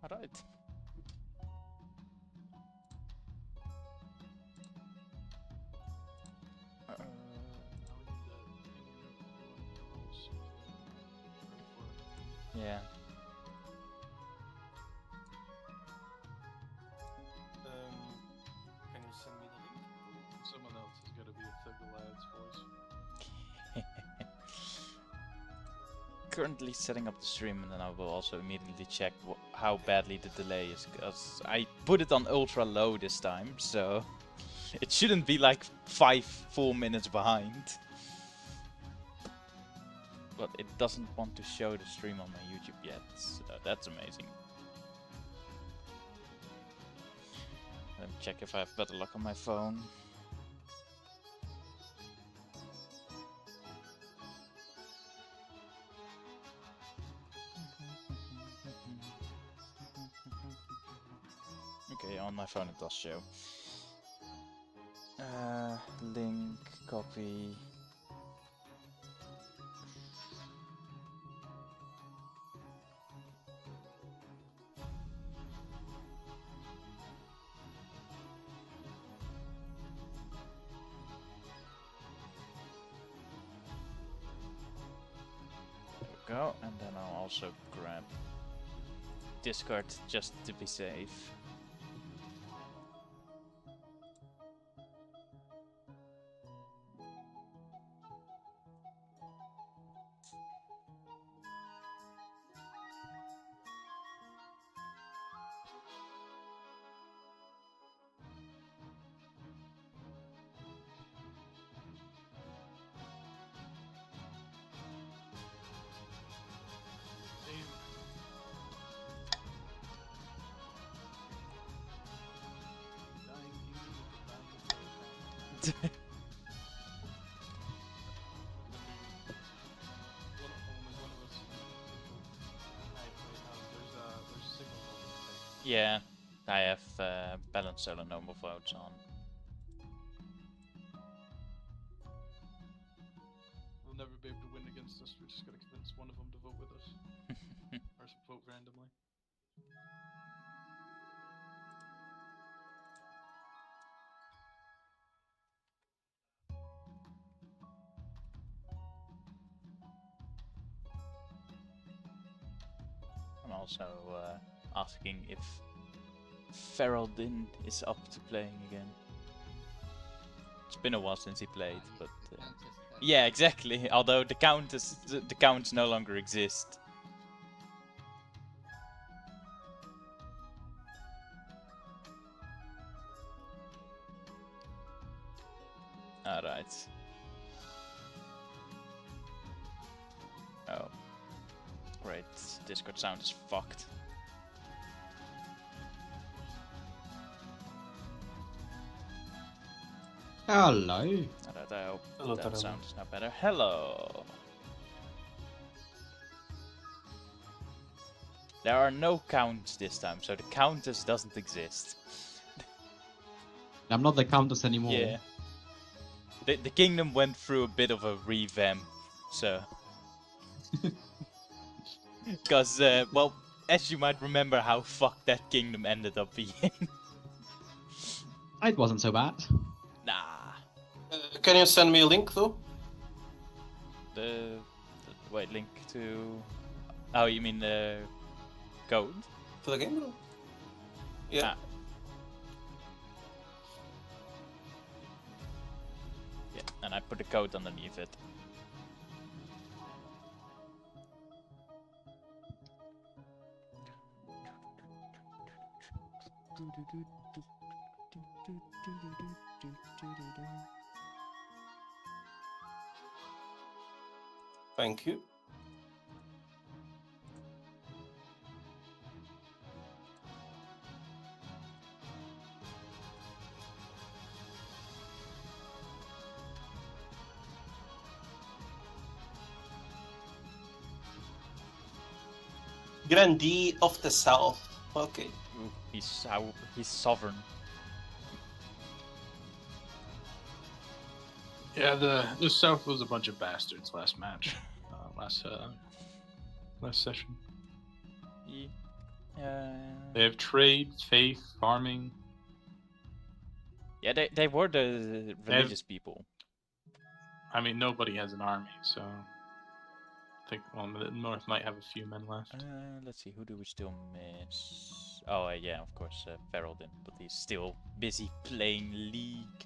Alright. Yeah. Can you send me the link? Someone else has got to be a Thugger Lad's voice. Currently setting up the stream, and then I will also immediately check how badly the delay is, because I put it on ultra low this time, so it shouldn't be like 4 minutes behind. But it doesn't want to show the stream on my YouTube yet, so that's amazing. Let me check if I have better luck on my phone. Okay, on my phone it does show. Link, copy. Go, and then I'll also grab Discord just to be safe. Yeah, I have balanced solo normal votes on. They'll never be able to win against us. We just gotta convince one of them to vote with us. Or vote randomly. I'm also asking if Feraldin is up to playing again. It's been a while since he played, but yeah, exactly. Although the counts no longer exist. All right. Oh, great. Discord sound is fucked. Hello. Alright, I hope that sound is now better. Hello. There are no counts this time, so the countess doesn't exist. I'm not the countess anymore. Yeah. The kingdom went through a bit of a revamp, so... Because, well, as you might remember how fucked that kingdom ended up being. It wasn't so bad. Nah. Can you send me a link though? Wait, link to... Oh, you mean the code? For the game room? Yeah. Ah. Yeah, and I put the code underneath it. Thank you. Grandee of the South. Okay. Ooh, he's sovereign. Yeah, the South was a bunch of bastards last match, last session. Yeah. They have trade, faith, farming. Yeah, they were the religious people. I mean, nobody has an army, so I think the North might have a few men left. Let's see, who do we still miss? Oh, yeah, of course, Feraldin, but he's still busy playing League.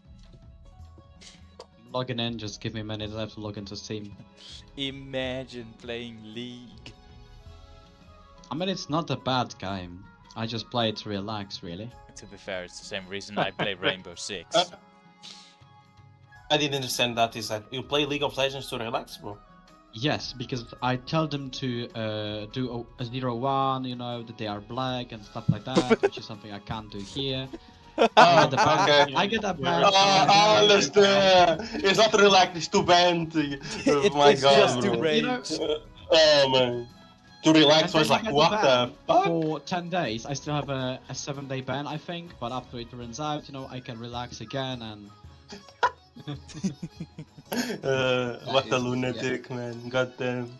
Logging in, just give me a minute, I have to log into Steam. Imagine playing League. I mean, it's not a bad game. I just play it to relax, really. To be fair, it's the same reason I play Rainbow Six. I didn't understand that. Is that you play League of Legends to relax, bro? Yes, because I tell them to do a 0-1, you know, that they are black and stuff like that, which is something I can't do here. I get a ban. Okay. I get a ban. I understand. It's not relax, it's to bend. My it's God, just bro. to rage. Oh man. To relax And was then like, I get what a the ban fuck? For 10 days. I still have a 7-day ban, I think, but after it runs out, you know, I can relax again and... What a lunatic, man. Goddamn.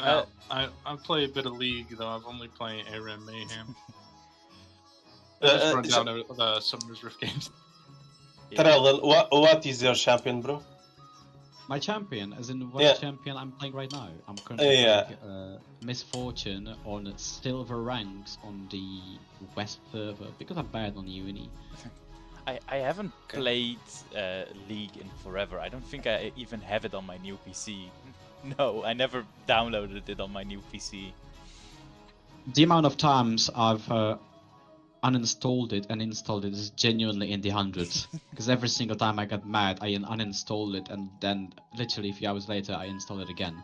I play a bit of League, though. I've only played ARAM Mayhem. I Uh, just run so- down the Summoner's Rift games. Terrell, what is your champion, bro? My champion, as in what Yeah. champion I'm playing right now. I'm currently Yeah. playing Misfortune on silver ranks on the West server, because I'm bad on Uni. I haven't played League in forever. I don't think I even have it on my new PC. No, I never downloaded it on my new PC. The amount of times I've uninstalled it and installed it is genuinely in the hundreds. Because every single time I got mad, I uninstalled it and then literally a few hours later I installed it again.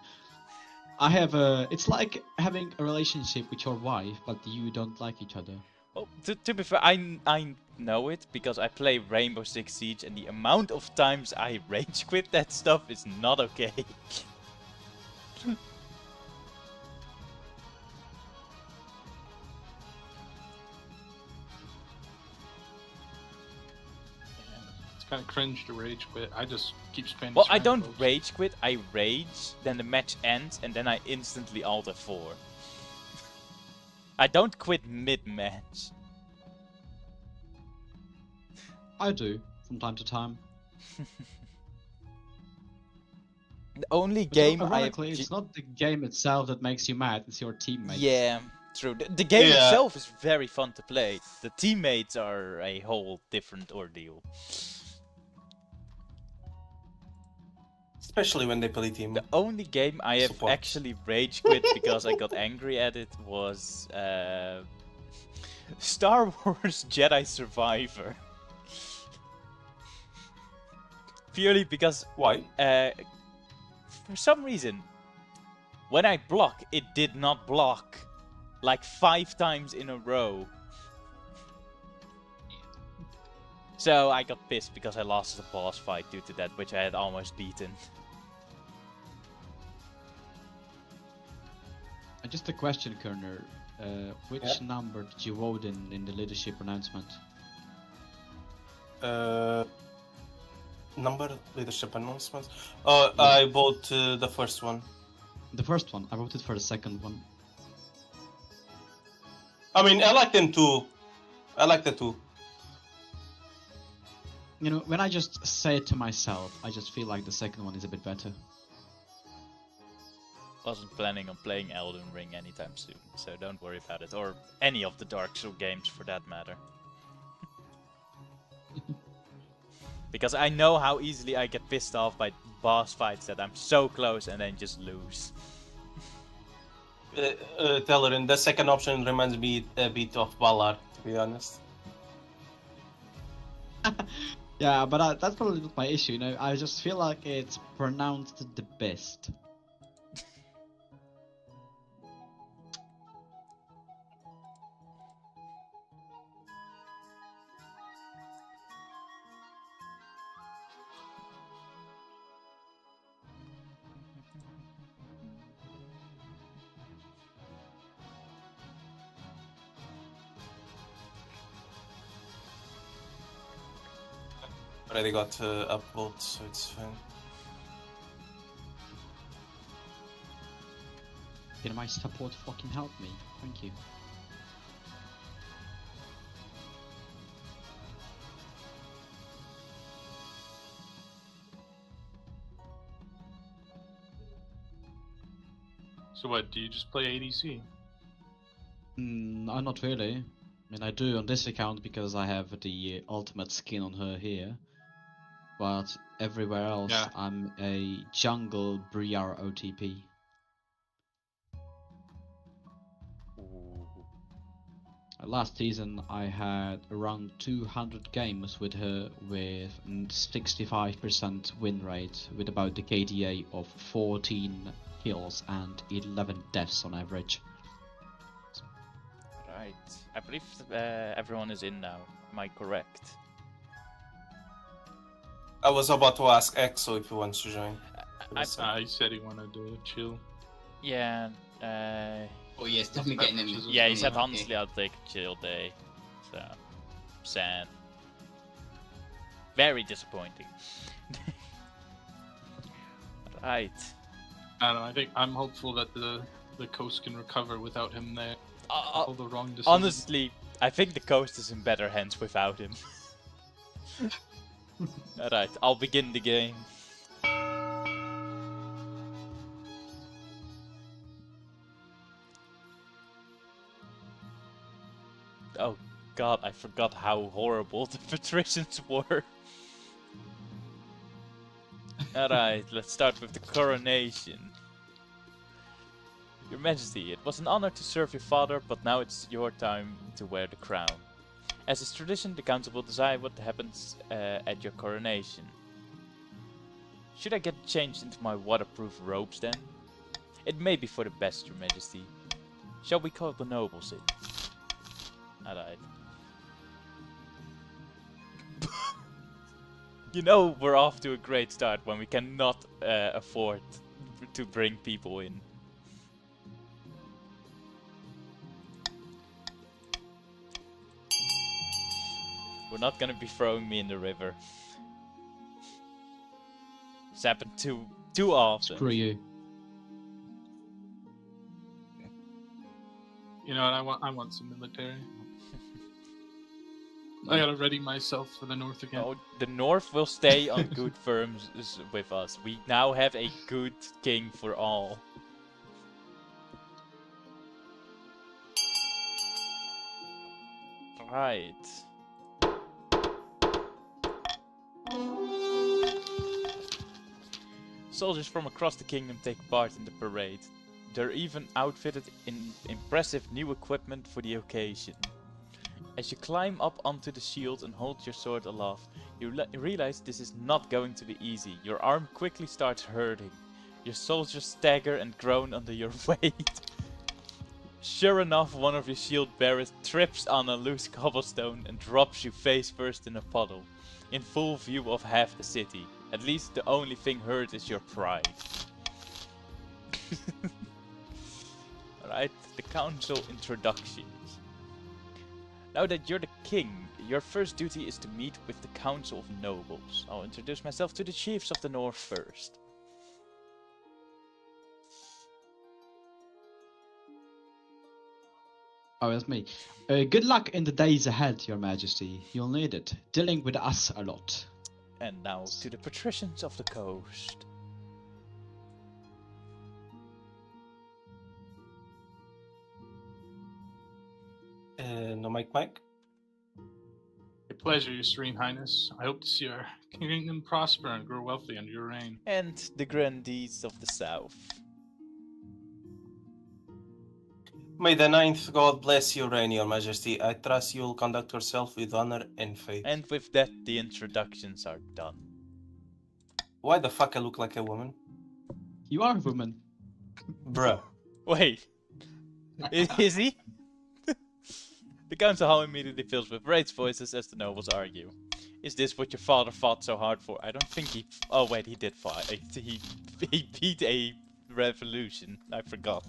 I have it's like having a relationship with your wife, but you don't like each other. Well, to be fair, I know it because I play Rainbow Six Siege, and the amount of times I rage quit that stuff is not okay. It's kind of cringe to rage quit. I just keep spamming. Well, I spam don't folks. rage quit. I rage, then the match ends, and then I instantly alt F4. I don't quit mid-match. I do, from time to time. The only But game I have... ironically, it's not the game itself that makes you mad, it's your teammates. Yeah, true. The game Yeah. itself is very fun to play. The teammates are a whole different ordeal. Especially when they play team. The only game I have Support. actually rage quit because I got angry at it was Star Wars Jedi Survivor. Purely because Why? for some reason, when I block, it did not block like 5 times in a row. So I got pissed because I lost the boss fight due to that, which I had almost beaten. Just a question, Kerner. Which Yeah? number did you vote in the leadership announcement? Number leadership announcements. Oh, I bought the first one. The first one. I voted for the second one. I mean, I like them too. I like the two. You know, when I just say it to myself, I just feel like the second one is a bit better. Wasn't planning on playing Elden Ring anytime soon, so don't worry about it. Or any of the Dark Souls games for that matter. Because I know how easily I get pissed off by boss fights that I'm so close and then just lose. Telerin, the second option reminds me a bit of Valar, to be honest. Yeah, but that's probably not my issue, you know. I just feel like it's pronounced the best. Already got upvote, so it's fine. Can my support fucking help me? Thank you. So what? Do you just play ADC? Not really. I mean, I do on this account because I have the ultimate skin on her here. But everywhere else, Yeah. I'm a jungle Briar OTP. Ooh. Last season, I had around 200 games with her with 65% win rate, with about the KDA of 14 kills and 11 deaths on average. Right. I believe everyone is in now. Am I correct? I was about to ask Exo if he wants to join. He said he wanted to chill. Yeah. Oh yeah, it's definitely getting in. Yeah, he said Okay. honestly I'll take a chill day. So sad. Very disappointing. Right. I don't know. I think I'm hopeful that the coast can recover without him there. All the wrong decisions. Honestly, I think the coast is in better hands without him. Alright, I'll begin the game. Oh god, I forgot how horrible the patricians were. Alright, let's start with the coronation. Your Majesty, it was an honor to serve your father, but now it's your time to wear the crown. As is tradition, the council will decide what happens at your coronation. Should I get changed into my waterproof robes then? It may be for the best, Your Majesty. Shall we call the nobles in? Alright. You know we're off to a great start when we cannot afford to bring people in. We're not gonna be throwing me in the river. It's happened too often. Screw you. You know what? I want some military. I gotta ready myself for the north again. No, the North will stay on good terms with us. We now have a good king for all. Right. Soldiers from across the kingdom take part in the parade. They're even outfitted in impressive new equipment for the occasion. As you climb up onto the shield and hold your sword aloft, you realize this is not going to be easy. Your arm quickly starts hurting. Your soldiers stagger and groan under your weight. Sure enough, one of your shield bearers trips on a loose cobblestone and drops you face first in a puddle, in full view of half the city. At least the only thing hurt is your pride. Alright, the council introductions. Now that you're the king, your first duty is to meet with the council of nobles. I'll introduce myself to the chiefs of the north first. Oh, that's me. Good luck in the days ahead, Your Majesty. You'll need it. Dealing with us a lot. And now to the patricians of the coast. No mic, Mike. A pleasure, Your Serene Highness. I hope to see our kingdom prosper and grow wealthy under your reign. And the grandees of the south. May the ninth God bless your reign, Your Majesty. I trust you'll conduct yourself with honor and faith. And with that, the introductions are done. Why the fuck I look like a woman? You are a woman. Bruh. Wait, is he? The council hall immediately fills with raised voices as the nobles argue. Is this what your father fought so hard for? I don't think he... Oh wait, he did fight. He beat a revolution. I forgot.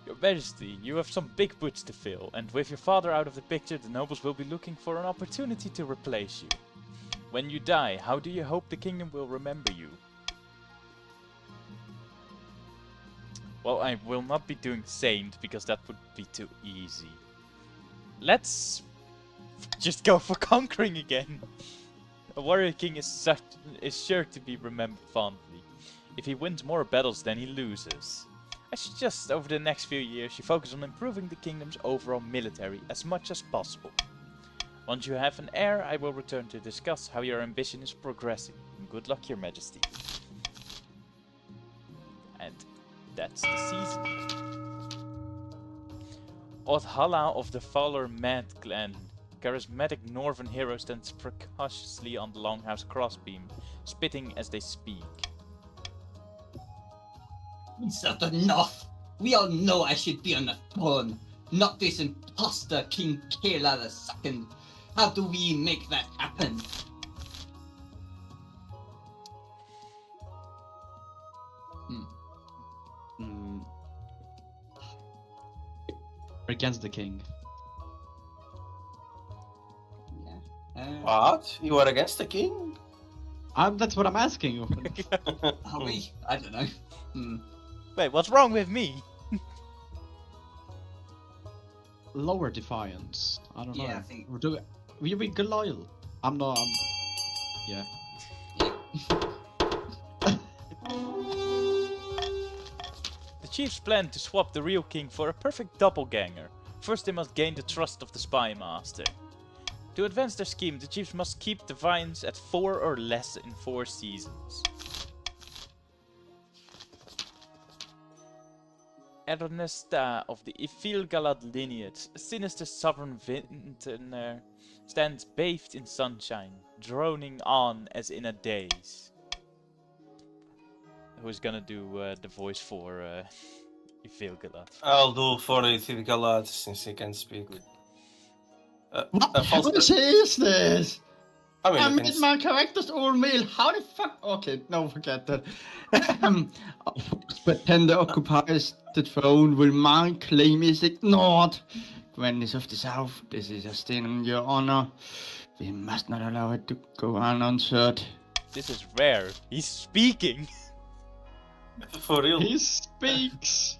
Your Majesty, you have some big boots to fill, and with your father out of the picture, the nobles will be looking for an opportunity to replace you. When you die, how do you hope the kingdom will remember you? Well, I will not be doing Saint because that would be too easy. Let's just go for conquering again. A warrior king is sure to be remembered fondly. If he wins more battles than he loses. I suggest over the next few years you focus on improving the kingdom's overall military as much as possible. Once you have an heir, I will return to discuss how your ambition is progressing. Good luck, Your Majesty. And that's the season. Othalla of the Fowler Mad clan. Charismatic northern hero stands precautiously on the longhouse crossbeam, spitting as they speak. Is that enough? We all know I should be on the throne, not this imposter King Kayla II. How do we make that happen? Against the king. What? You are against the king? That's what I'm asking you. Are we? I don't know. Wait, what's wrong with me? Lower defiance. I don't know. Yeah, I think. We're being loyal. I'm not. Yeah. The chiefs plan to swap the real king for a perfect doppelganger. First they must gain the trust of the spy master. To advance their scheme, the chiefs must keep defiance at 4 or less in 4 seasons. Ernesta of the Ifilgalad lineage, a sinister sovereign vintner, stands bathed in sunshine, droning on as in a daze. Who's gonna do the voice for Ifilgalad? I'll do for Ifilgalad since he can speak. What is this? I mean, made my characters all male. How the fuck? Okay, no, forget that. Pretender occupies the throne. Will my claim is ignored? Grandness of the South, this is a stain on your honor. We must not allow it to go unanswered. This is rare. He's speaking. For real. He speaks.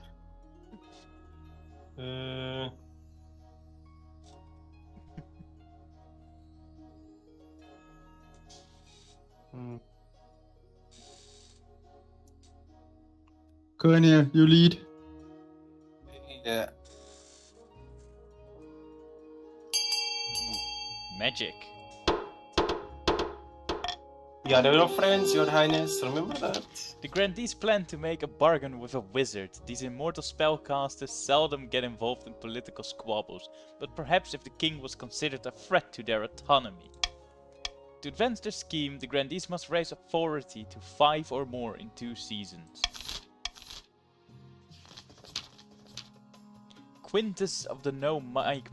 Cornelia, you lead. Yeah. Magic. Yeah, they were friends, Your Highness. Remember that? The grandees plan to make a bargain with a wizard. These immortal spellcasters seldom get involved in political squabbles, but perhaps if the king was considered a threat to their autonomy. To advance their scheme, the grandees must raise authority to 5 or more in 2 seasons. Quintus of the No Mike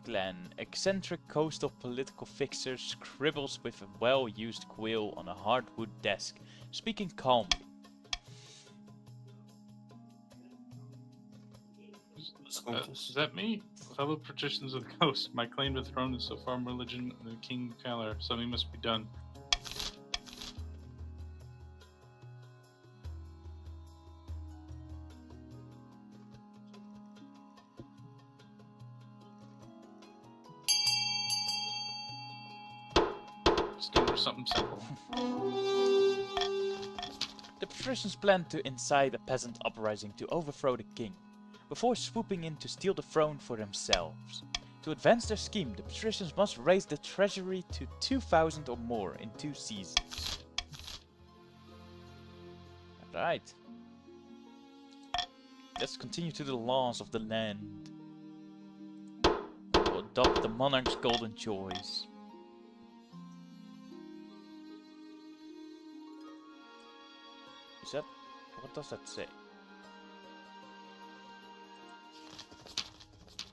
clan, eccentric coastal political fixer, scribbles with a well-used quill on a hardwood desk, speaking calmly. Is that me? Fellow patricians of the coast, my claim to the throne is so far more legitimate than King Kalar. Something must be done. Just going for something simple. The patricians plan to incite a peasant uprising to overthrow the king, before swooping in to steal the throne for themselves. To advance their scheme, the patricians must raise the treasury to 2,000 or more in 2 seasons. Alright. Let's continue to the laws of the land. We'll adopt the monarch's golden choice. Is that... what does that say?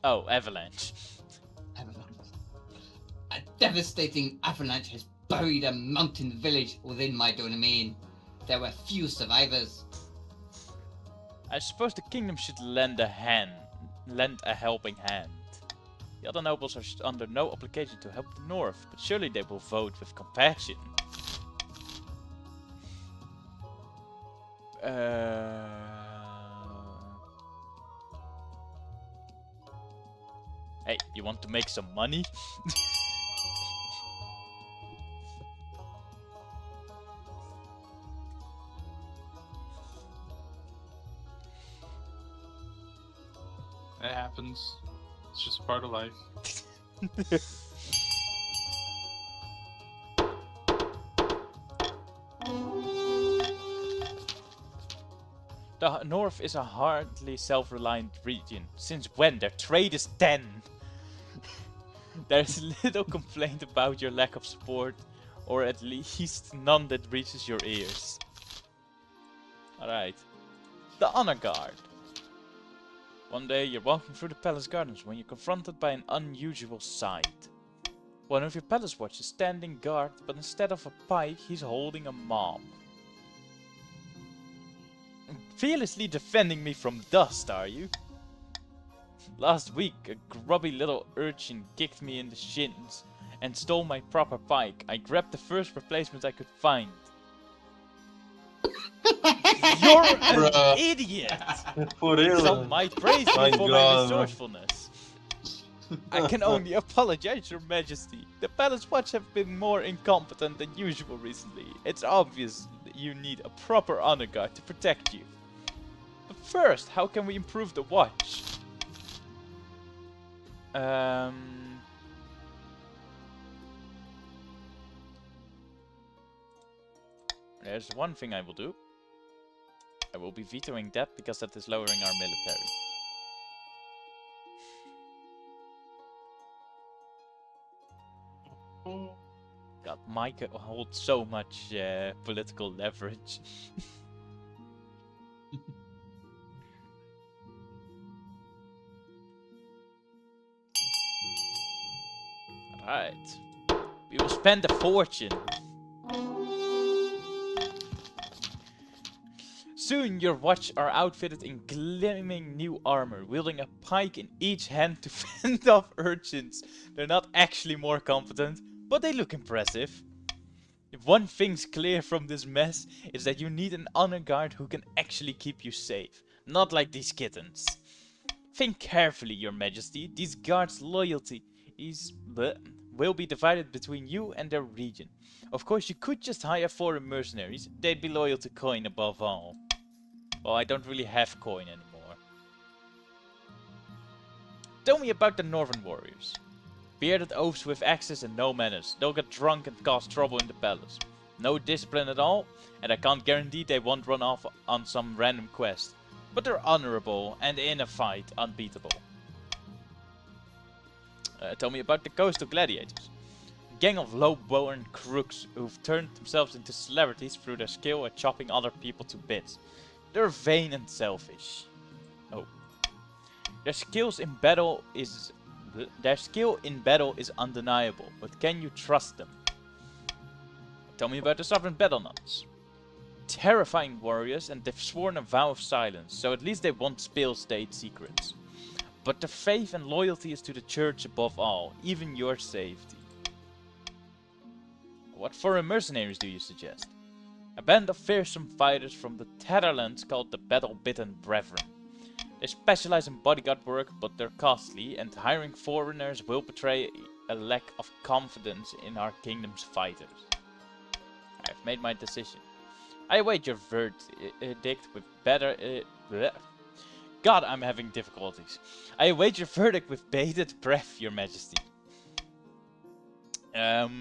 Oh, avalanche. Avalanche. A devastating avalanche has buried a mountain village within my domain. There were few survivors. I suppose the kingdom should lend a helping hand. The other nobles are under no obligation to help the north, but surely they will vote with compassion. Hey, you want to make some money? It happens. It's just part of life. The North is a hardly self-reliant region. Since when? Their trade is 10. There's little complaint about your lack of support, or at least none that reaches your ears. Alright. The Honor Guard. One day you're walking through the palace gardens when you're confronted by an unusual sight. One of your palace watch is standing guard, but instead of a pike, he's holding a mop. Fearlessly defending me from dust, are you? Last week, a grubby little urchin kicked me in the shins and stole my proper pike. I grabbed the first replacement I could find. You're an idiot! For real? Some might praise me for my resourcefulness. I can only apologize, Your Majesty. The Palace Watch have been more incompetent than usual recently. It's obvious that you need a proper honor guard to protect you. But first, how can we improve the watch? There's one thing I will do. I will be vetoing that because that is lowering our military. God, Mike holds so much political leverage. Alright. We will spend a fortune. Soon your watch are outfitted in gleaming new armor, wielding a pike in each hand to fend off urchins. They're not actually more competent, but they look impressive. If one thing's clear from this mess, is that you need an honor guard who can actually keep you safe. Not like these kittens. Think carefully, Your Majesty. These guards' loyalty will be divided between you and their region. Of course, you could just hire foreign mercenaries. They'd be loyal to coin above all. Well, I don't really have coin anymore. Tell me about the Northern Warriors. Bearded oafs with axes and no manners. They'll get drunk and cause trouble in the palace. No discipline at all, and I can't guarantee they won't run off on some random quest. But they're honorable, and in a fight, unbeatable. Tell me about the Coastal Gladiators. A gang of low-born crooks who've turned themselves into celebrities through their skill at chopping other people to bits. They're vain and selfish. Oh. Their skill in battle is undeniable, but can you trust them? Tell me about the Sovereign Battle Nuns. Terrifying warriors, and they've sworn a vow of silence, so at least they won't spill state secrets. But their faith and loyalty is to the church above all, even your safety. What foreign mercenaries do you suggest? A band of fearsome fighters from the Tetherlands called the Battle-Bitten Brethren. They specialize in bodyguard work, but they're costly, and hiring foreigners will betray a lack of confidence in our kingdom's fighters. I've made my decision. I await your verdict with God, I'm having difficulties. I await your verdict with bated breath, Your Majesty. I'll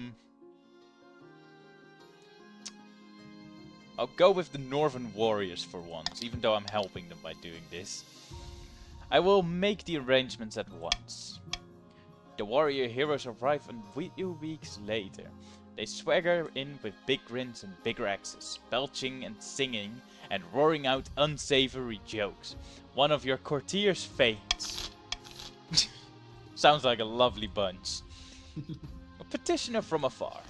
go with the Northern Warriors for once, even though I'm helping them by doing this. I will make the arrangements at once. The warrior heroes arrive a few weeks later. They swagger in with big grins and bigger axes, belching and singing and roaring out unsavory jokes. One of your courtiers faints. Sounds like a lovely bunch. A petitioner from afar.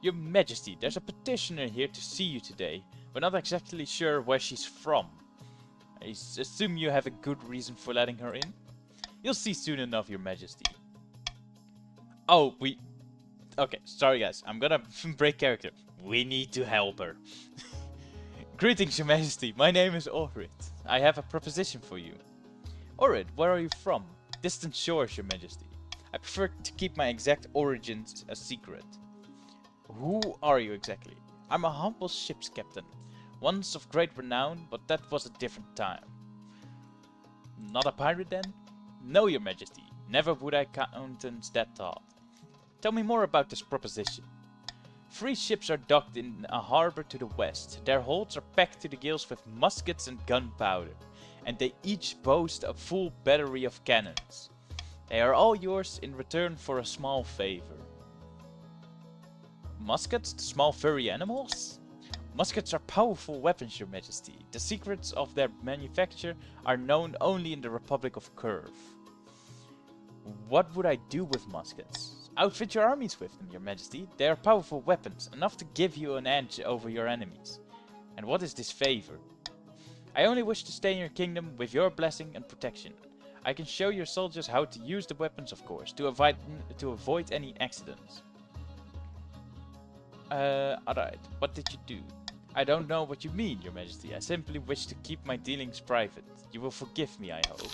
Your Majesty, there's a petitioner here to see you today. We're not exactly sure where she's from. I assume you have a good reason for letting her in? You'll see soon enough, Your Majesty. Oh, okay, sorry guys, I'm gonna break character. We need to help her. Greetings, Your Majesty. My name is Ulrich. I have a proposition for you. Orid, where are you from? Distant shores, your majesty. I prefer to keep my exact origins a secret. Who are you exactly? I'm a humble ship's captain. Once of great renown, but that was a different time. Not a pirate then? No, your majesty. Never would I countenance that thought. Tell me more about this proposition. 3 ships are docked in a harbor to the west. Their holds are packed to the gills with muskets and gunpowder, and they each boast a full battery of cannons. They are all yours in return for a small favor. Muskets, the small furry animals? Muskets are powerful weapons, your majesty. The secrets of their manufacture are known only in the Republic of Curve. What would I do with muskets? Outfit your armies with them, your majesty. They are powerful weapons, enough to give you an edge over your enemies. And what is this favor? I only wish to stay in your kingdom with your blessing and protection. I can show your soldiers how to use the weapons, of course, to avoid any accidents. Alright, what did you do? I don't know what you mean, your majesty. I simply wish to keep my dealings private. You will forgive me, I hope.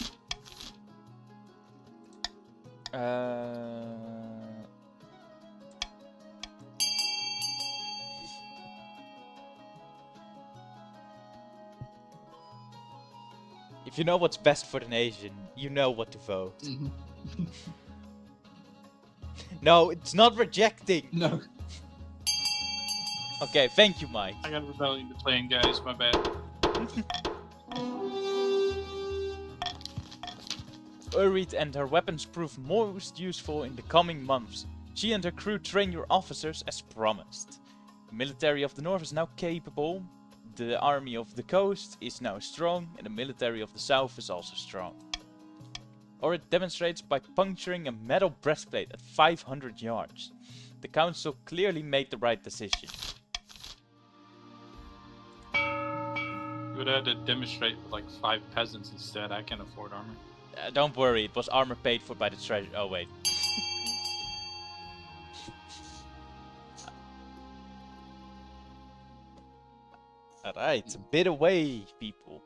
If you know what's best for the nation, you know what to vote. No, it's not rejecting. No. Okay, thank you, Mike. I got rebellion to plan, guys. My bad. Urid and her weapons prove most useful in the coming months. She and her crew train your officers as promised. The military of the north is now capable, the army of the coast is now strong, and the military of the south is also strong. Urid demonstrates by puncturing a metal breastplate at 500 yards. The council clearly made the right decision. You would have to demonstrate with like 5 peasants instead. I can't afford armor. Don't worry, it was armor paid for by the treasure. Oh, wait. Alright, a bit away, people.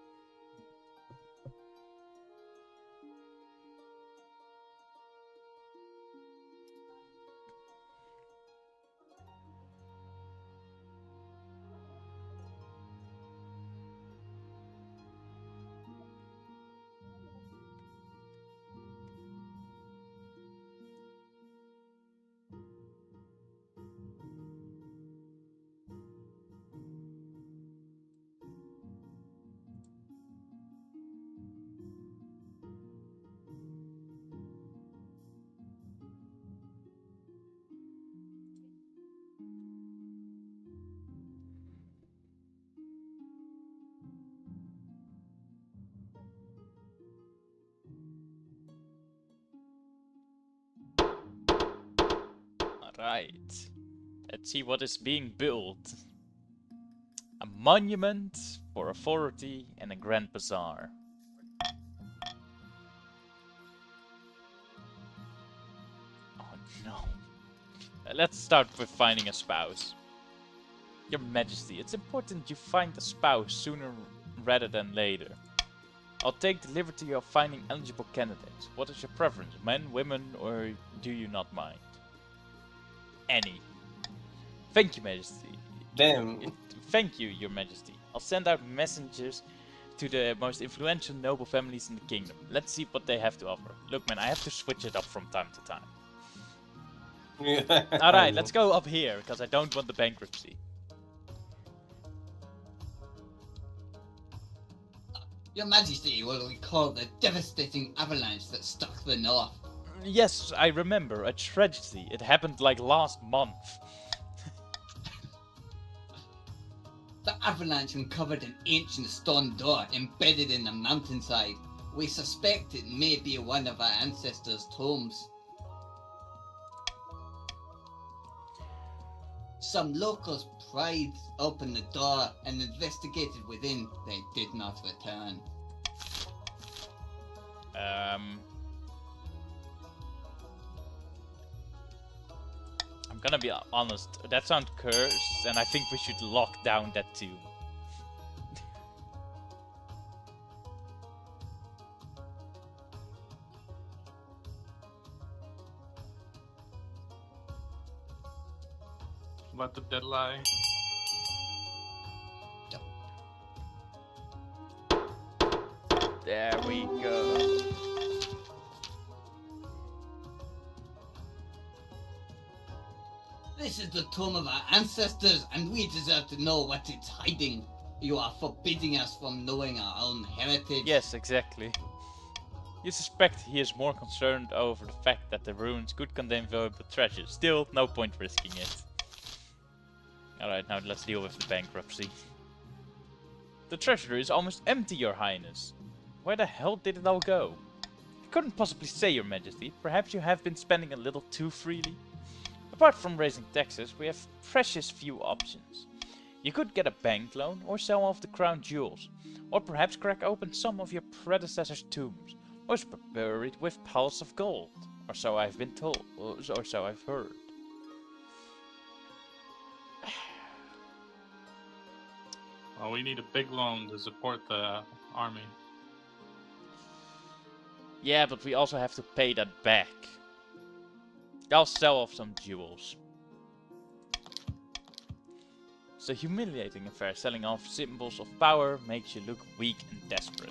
Alright. Let's see what is being built. A monument for authority and a grand bazaar. Oh no. Let's start with finding a spouse. Your Majesty, it's important you find a spouse sooner rather than later. I'll take the liberty of finding eligible candidates. What is your preference? Men, women, or do you not mind? Any. Thank you, Majesty. Damn. Thank you, Your Majesty. I'll send out messengers to the most influential noble families in the kingdom. Let's see what they have to offer. Look, man, I have to switch it up from time to time. Alright, let's go up here, because I don't want the bankruptcy. Your Majesty will recall the devastating avalanche that struck the north. Yes, I remember. A tragedy. It happened like last month. The avalanche uncovered an ancient stone door embedded in the mountainside. We suspect it may be one of our ancestors' tombs. Some locals pried open the door and investigated within. They did not return. I'm gonna be honest, that sounds cursed, and I think we should lock down that tomb. about the dead lie. There we go. This is the tomb of our ancestors, and we deserve to know what it's hiding. You are forbidding us from knowing our own heritage. Yes, exactly. You suspect he is more concerned over the fact that the ruins could contain valuable treasure. Still, no point risking it. Alright, now let's deal with the bankruptcy. The treasury is almost empty, Your Highness. Where the hell did it all go? I couldn't possibly say, Your Majesty. Perhaps you have been spending a little too freely? Apart from raising taxes, we have precious few options. You could get a bank loan or sell off the crown jewels, or perhaps crack open some of your predecessors' tombs, or buried with piles of gold, or so I've been told, or so I've heard. Well, we need a big loan to support the army. Yeah, but we also have to pay that back. I'll sell off some jewels. It's a humiliating affair. Selling off symbols of power makes you look weak and desperate.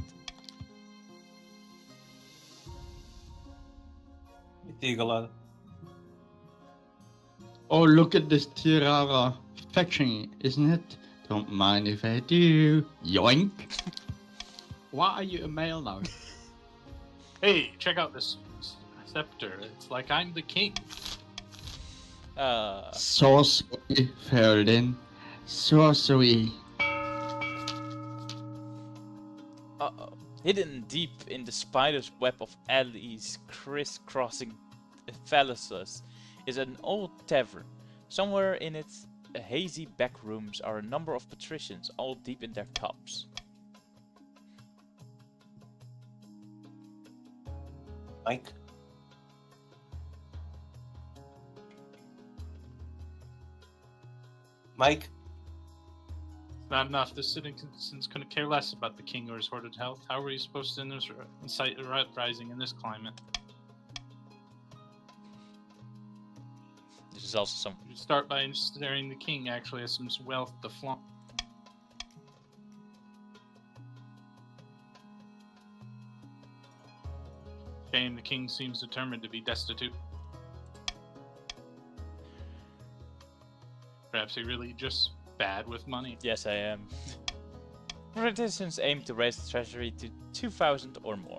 Eagle. Oh, look at this Tirara fetching, isn't it? Don't mind if I do. Yoink! Why are you a male now? Hey, check out this scepter. It's like I'm the king. Sorcery, Ferelden. Sorcery. Uh-oh. Hidden deep in the spider's web of alleys crisscrossing Phalluses is an old tavern. Somewhere in its hazy back rooms are a number of patricians, all deep in their tubs. Mike? Mike? Not enough. The citizens couldn't care less about the king or his hoarded health. How were you supposed to incite a rising in this climate? This is also some... You start by considering the king actually has some wealth to flaunt. Shame the king seems determined to be destitute. Perhaps he really just bad with money. Yes, I am. Patricians aim to raise the treasury to 2,000 or more.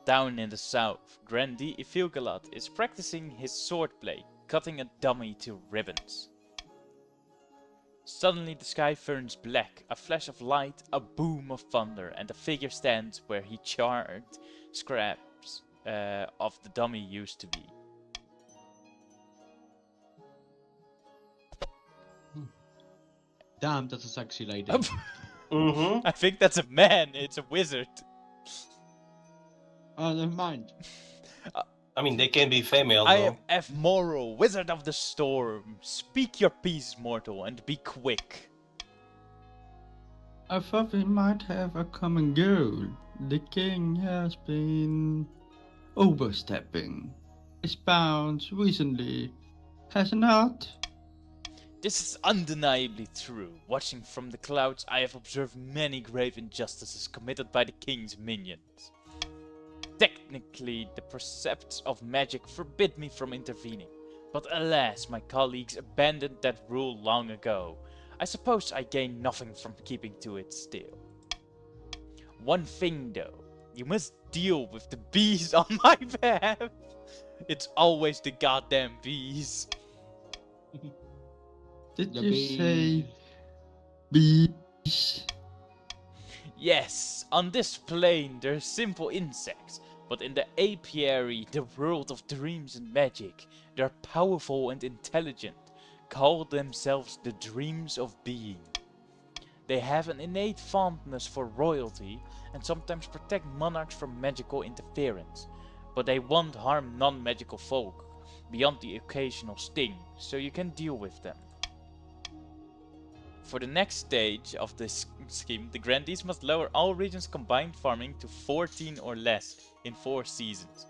Down in the south, Grandee Ifilgalad is practicing his swordplay, cutting a dummy to ribbons. Suddenly the sky turns black, a flash of light, a boom of thunder, and a figure stands where he charred scraps of the dummy used to be. Damn, that's a sexy lady. Mm-hmm. I think that's a man, it's a wizard. Oh, never mind. I mean, they can be female, I though. am F-Moral, Wizard of the Storm. Speak your piece, mortal, and be quick. I thought we might have a common goal. The king has been overstepping his bounds recently, has he not? This is undeniably true. Watching from the clouds, I have observed many grave injustices committed by the king's minions. Technically, the precepts of magic forbid me from intervening, but alas, my colleagues abandoned that rule long ago. I suppose I gain nothing from keeping to it still. One thing though, you must deal with the bees on my behalf. It's always the goddamn bees. Did The you say bees? Yes, on this plane they're simple insects, but in the apiary, the world of dreams and magic, they're powerful and intelligent, call themselves the dreams of being. They have an innate fondness for royalty and sometimes protect monarchs from magical interference, but they won't harm non-magical folk, beyond the occasional sting, so you can deal with them. For the next stage of this scheme, the grandees must lower all regions' combined farming to 14 or less in 4 seasons.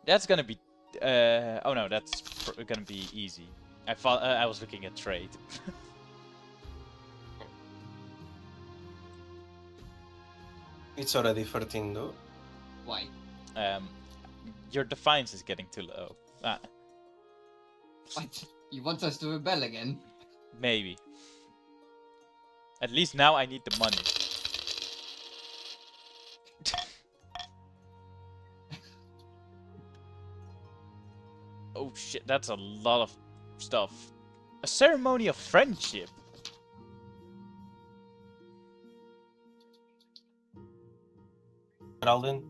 That's gonna be Oh no, that's gonna be easy. I thought I was looking at trade. It's already 13 though. Why? Your defiance is getting too low. What? You want us to rebel again? Maybe. At least now I need the money. Oh shit, that's a lot of stuff. A ceremony of friendship. Geraldine?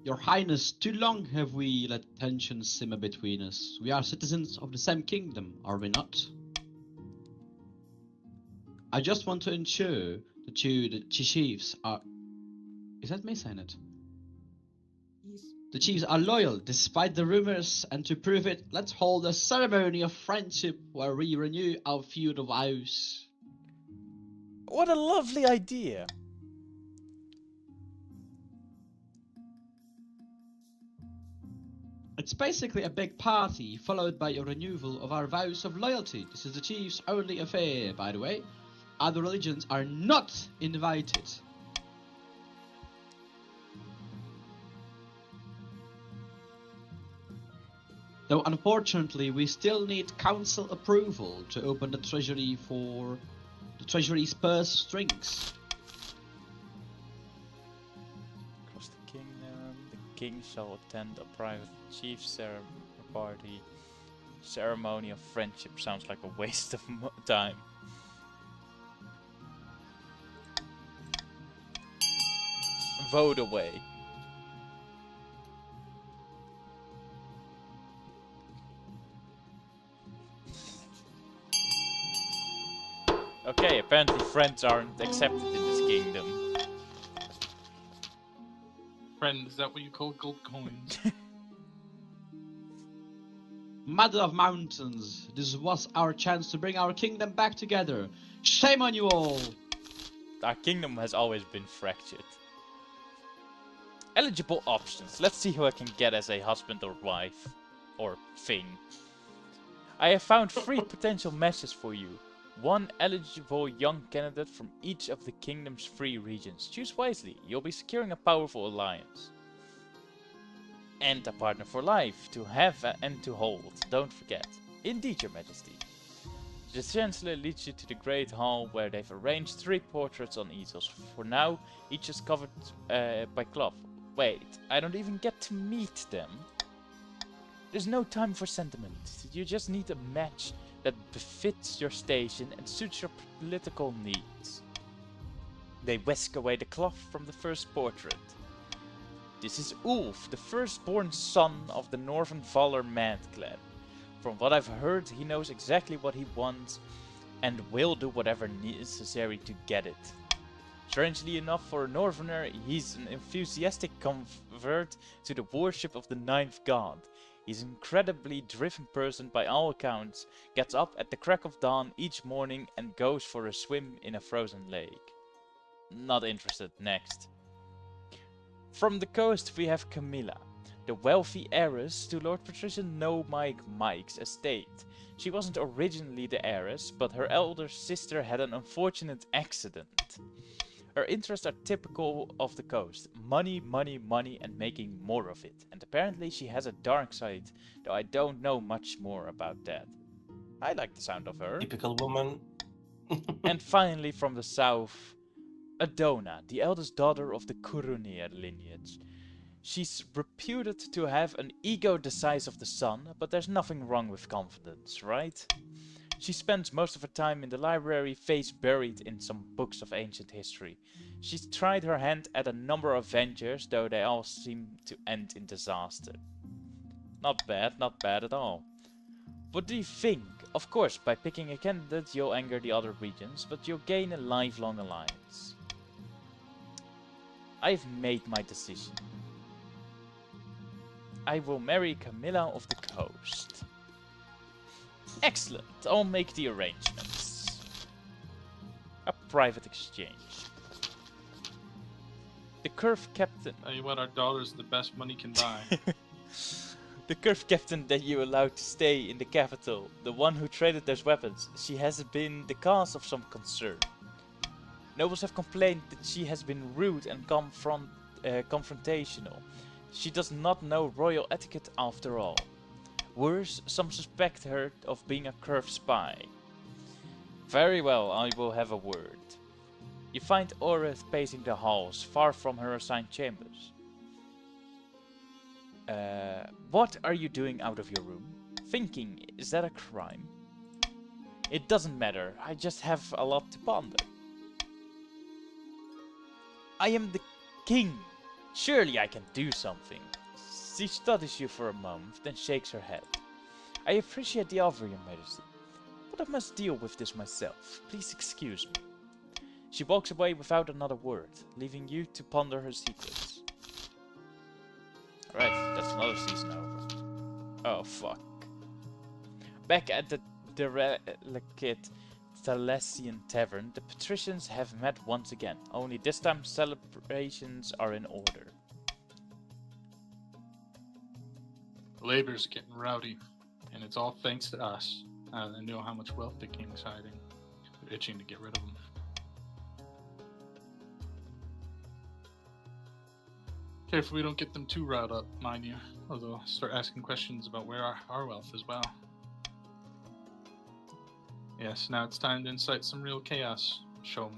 Your Highness, too long have we let tensions simmer between us. We are citizens of the same kingdom, are we not? I just want to ensure that the chiefs are... Is that me saying it? The chiefs are loyal despite the rumors, and to prove it, let's hold a ceremony of friendship where we renew our feudal vows. What a lovely idea! It's basically a big party, followed by a renewal of our vows of loyalty. This is the chief's only affair, by the way. Other religions are not invited. Though unfortunately, we still need council approval to open the treasury for the treasury's purse strings. Across the kingdom, the king shall attend a private chief party. Ceremony of friendship sounds like a waste of time. Vote away. Okay, apparently friends aren't accepted in this kingdom. Friend, is that what you call gold coins? Mother of mountains, this was our chance to bring our kingdom back together. Shame on you all! Our kingdom has always been fractured. Eligible options. Let's see who I can get as a husband or wife. Or thing. I have found 3 potential matches for you. 1 eligible young candidate from each of the kingdom's 3 regions. Choose wisely. You'll be securing a powerful alliance. And a partner for life. To have and to hold. Don't forget. Indeed, your majesty. The Chancellor leads you to the Great Hall, where they've arranged 3 portraits on easels. For now, each is covered by cloth. Wait, I don't even get to meet them. There's no time for sentiment. You just need a match that befits your station and suits your political needs. They whisk away the cloth from the first portrait. This is Ulf, the firstborn son of the Northern Valor Mandclan. From what I've heard, he knows exactly what he wants and will do whatever necessary to get it. Strangely enough for a Northerner, he's an enthusiastic convert to the worship of the 9th god. He's an incredibly driven person by all accounts, gets up at the crack of dawn each morning and goes for a swim in a frozen lake. Not interested. Next. From the coast we have Camilla, the wealthy heiress to Lord Patricia No Mike's estate. She wasn't originally the heiress, but her elder sister had an unfortunate accident. Her interests are typical of the coast. Money, money, money, and making more of it. And apparently she has a dark side, though I don't know much more about that. I like the sound of her. Typical woman. And finally from the south, Adona, the eldest daughter of the Kurunir lineage. She's reputed to have an ego the size of the sun, but there's nothing wrong with confidence, right? She spends most of her time in the library, face buried in some books of ancient history. She's tried her hand at a number of ventures, though they all seem to end in disaster. Not bad at all. What do you think? Of course, by picking a candidate you'll anger the other regions, but you'll gain a lifelong alliance. I've made my decision. I will marry Camilla of the Coast. Excellent, I'll make the arrangements. A private exchange. The curve captain. Tell you what, our daughter's the best money can buy. The curve captain that you allowed to stay in the capital, the one who traded those weapons, she has been the cause of some concern. Nobles have complained that she has been rude and confrontational. She does not know royal etiquette after all. Worse, some suspect her of being a curve spy. Very well, I will have a word. You find Oreth pacing the halls, far from her assigned chambers. What are you doing out of your room? Thinking, is that a crime? It doesn't matter, I just have a lot to ponder. I am the king. Surely I can do something. She studies you for a moment, then shakes her head. I appreciate the offer, Your Majesty, but I must deal with this myself. Please excuse me. She walks away without another word, leaving you to ponder her secrets. Alright, that's another season over. Oh fuck. Back at the delicate Thalassian Tavern, the patricians have met once again, only this time celebrations are in order. Labor's getting rowdy, and it's all thanks to us. They know how much wealth the king's hiding. They're itching to get rid of him. Careful we don't get them too riled up, mind you. Although, start asking questions about where our wealth as well. Yes, now it's time to incite some real chaos. Show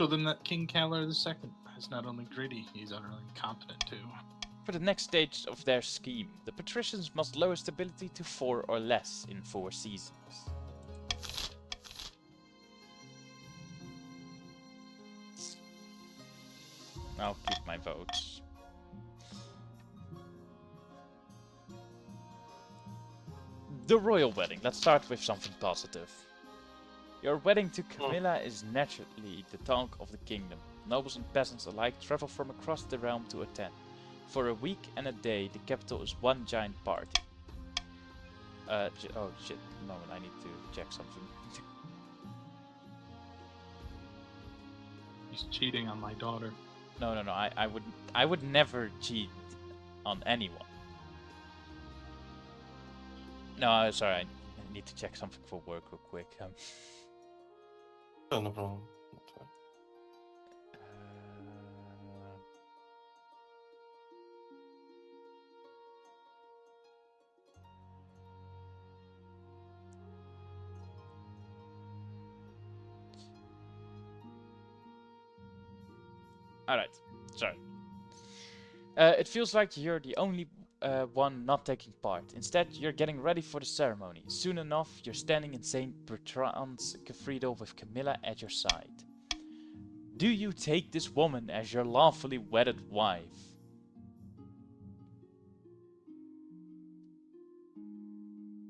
them that King Kalar II is not only greedy, he's utterly incompetent too. For the next stage of their scheme, the patricians must lower stability to 4 or less in 4 seasons. I'll keep my votes. The royal wedding. Let's start with something positive. Your wedding to Camilla is naturally the talk of the kingdom. Nobles and peasants alike travel from across the realm to attend. For a week and a day, the capital is one giant party. Oh shit, moment, I need to check something. He's cheating on my daughter. No, I would never cheat on anyone. No, sorry, I need to check something for work real quick. Oh, no problem. Alright, sorry. It feels like you're the only one not taking part. Instead, you're getting ready for the ceremony. Soon enough, you're standing in St. Bertrand's Cathedral with Camilla at your side. Do you take this woman as your lawfully wedded wife?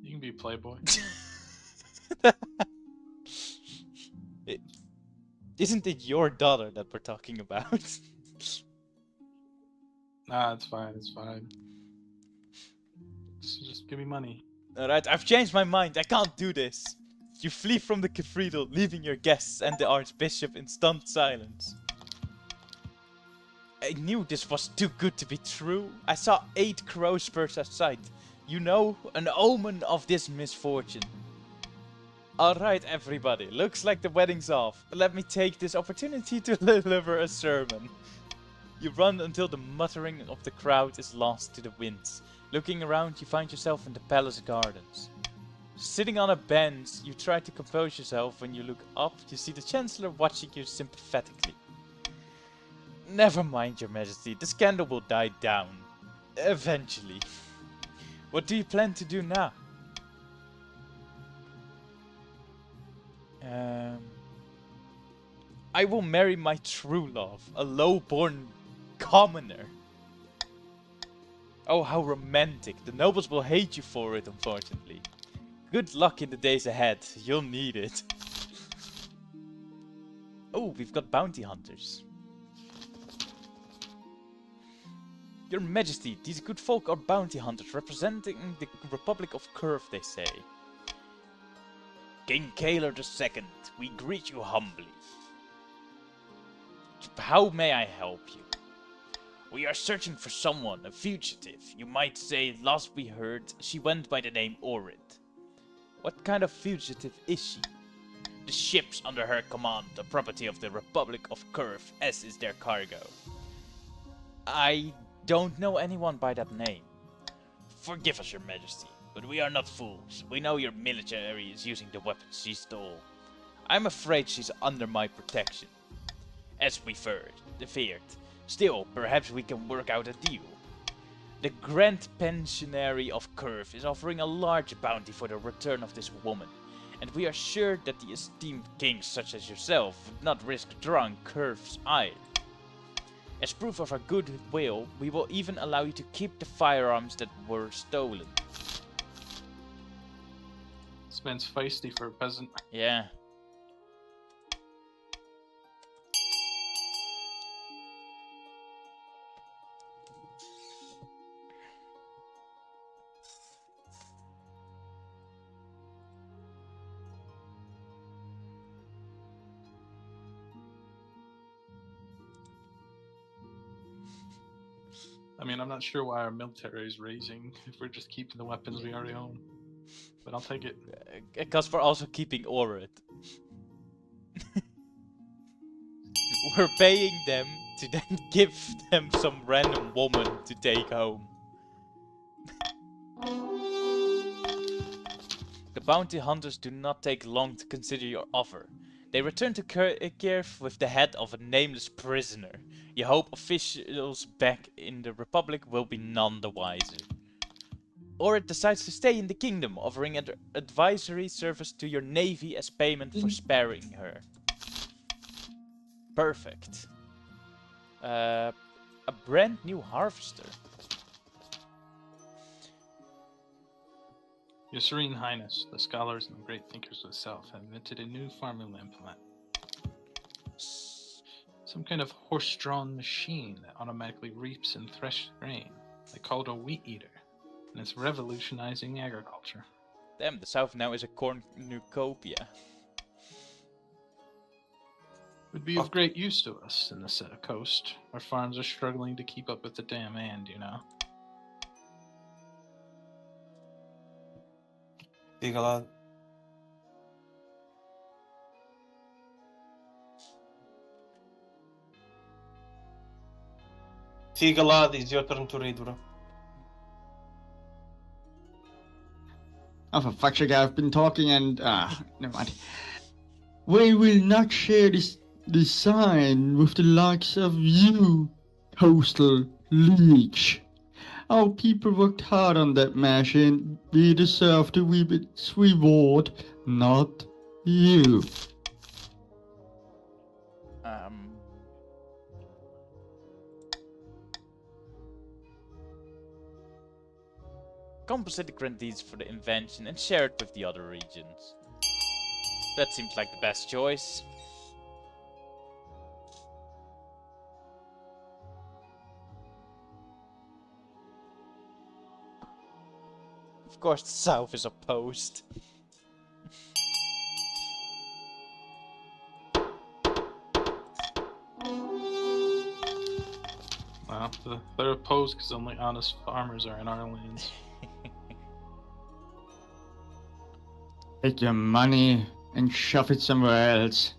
You can be a playboy. Isn't it your daughter that we're talking about? Nah, it's fine, it's fine. Just give me money. Alright, I've changed my mind. I can't do this. You flee from the cathedral, leaving your guests and the archbishop in stunned silence. I knew this was too good to be true. I saw 8 crow spurs outside. You know, an omen of this misfortune. Alright everybody, looks like the wedding's off. Let me take this opportunity to deliver a sermon. You run until the muttering of the crowd is lost to the winds. Looking around, you find yourself in the palace gardens. Sitting on a bench, you try to compose yourself. When you look up, you see the Chancellor watching you sympathetically. Never mind, Your Majesty, the scandal will die down. Eventually. What do you plan to do now? I will marry my true love, a low-born commoner. Oh, how romantic. The nobles will hate you for it, unfortunately. Good luck in the days ahead. You'll need it. Oh, we've got bounty hunters. Your Majesty, these good folk are bounty hunters representing the Republic of Curve, they say. King Kalar II, we greet you humbly. How may I help you? We are searching for someone, a fugitive. You might say, last we heard, she went by the name Orid. What kind of fugitive is she? The ships under her command are property of the Republic of Curve, as is their cargo. I don't know anyone by that name. Forgive us, your majesty, but we are not fools. We know your military is using the weapons she stole. I'm afraid she's under my protection. As we feared. Still, perhaps we can work out a deal. The Grand Pensionary of Curve is offering a large bounty for the return of this woman, and we are sure that the esteemed kings such as yourself would not risk drawing Curve's ire. As proof of our goodwill, we will even allow you to keep the firearms that were stolen. This man's feisty for a peasant. Yeah. I mean, I'm not sure why our military is raising if we're just keeping the weapons we already own. But I'll take it. Because we're also keeping Orid. We're paying them to then give them some random woman to take home. The bounty hunters do not take long to consider your offer. They return to Kiev with the head of a nameless prisoner. You hope officials back in the Republic will be none the wiser. Or it decides to stay in the kingdom, offering an advisory service to your navy as payment for sparing her. Perfect. A brand new harvester. Your Serene Highness, the scholars and the great thinkers of the South have invented a new farming implement. Some kind of horse-drawn machine that automatically reaps and threshes grain. They call it a wheat eater, and it's revolutionizing agriculture. Damn, the South now is a cornucopia. Would be of great use to us in the coast. Our farms are struggling to keep up with the demand, you know. Figalad. Figalad, it's your turn to read, bro. Oh, for fuck's sake, I've been talking and... never mind. We will not share this sign with the likes of you, coastal leech. Our people worked hard on that machine. We deserve the wee bit's reward, not you. Compensate the grandees for the invention and share it with the other regions. That seems like the best choice. Of course, the South is opposed. Well, they're opposed because only honest farmers are in our lands. Take your money and shove it somewhere else.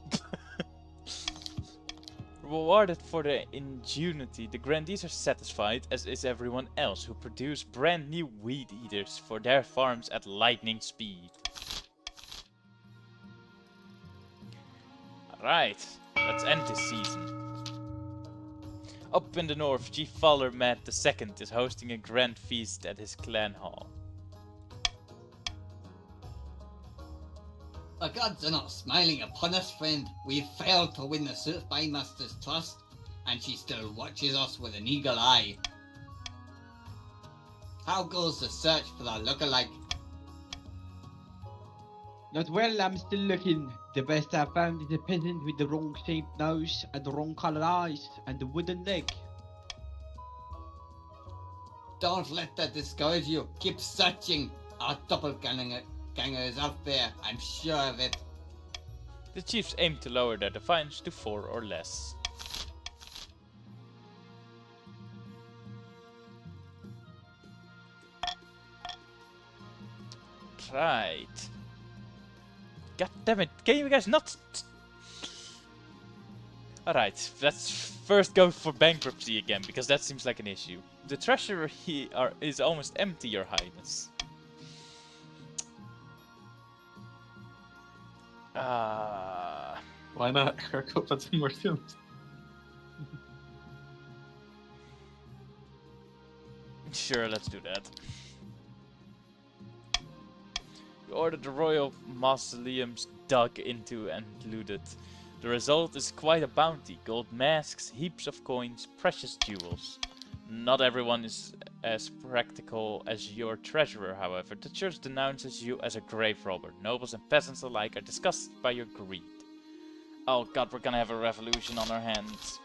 Rewarded for their ingenuity, the grandees are satisfied, as is everyone else who produce brand new weed eaters for their farms at lightning speed. Alright, let's end this season. Up in the north, Chief Faller Matt II is hosting a grand feast at his clan hall. The gods are not smiling upon us, friend. We've failed to win the Surf Master's trust, and she still watches us with an eagle eye. How goes the search for our lookalike? Not well, I'm still looking. The best I found is a peasant with the wrong shaped nose and the wrong colored eyes and the wooden leg. Don't let that discourage you. Keep searching. Our doppelganger is out there, I'm sure of it. The chiefs aim to lower their defiance to 4 or less. Right. God damn it! Can you guys not? Alright, let's first go for bankruptcy again, because that seems like an issue. The treasury is almost empty, Your Highness. Why not? Kirk puts in more tombs. Sure, let's do that. You ordered the royal mausoleums dug into and looted. The result is quite a bounty. Gold masks, heaps of coins, precious jewels. Not everyone is as practical as your treasurer, however. The church denounces you as a grave robber. Nobles and peasants alike are disgusted by your greed. Oh god, we're gonna have a revolution on our hands.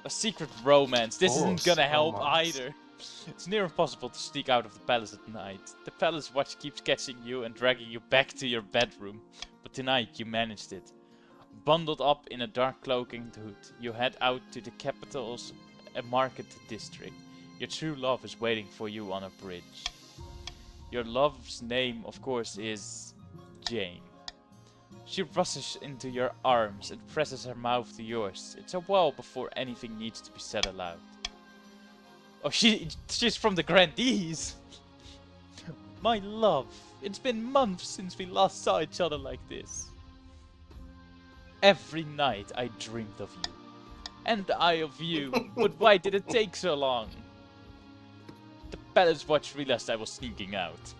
A secret romance. This isn't gonna help either. It's near impossible to sneak out of the palace at night. The palace watch keeps catching you and dragging you back to your bedroom. But tonight you managed it. Bundled up in a dark cloaking hood, you head out to the capital's market district. Your true love is waiting for you on a bridge. Your love's name, of course, is Jane. She rushes into your arms and presses her mouth to yours. It's a while before anything needs to be said aloud. Oh, she's from the Grandees! My love, it's been months since we last saw each other like this. Every night I dreamed of you. And I of you. But why did it take so long? The palace watch realized I was sneaking out.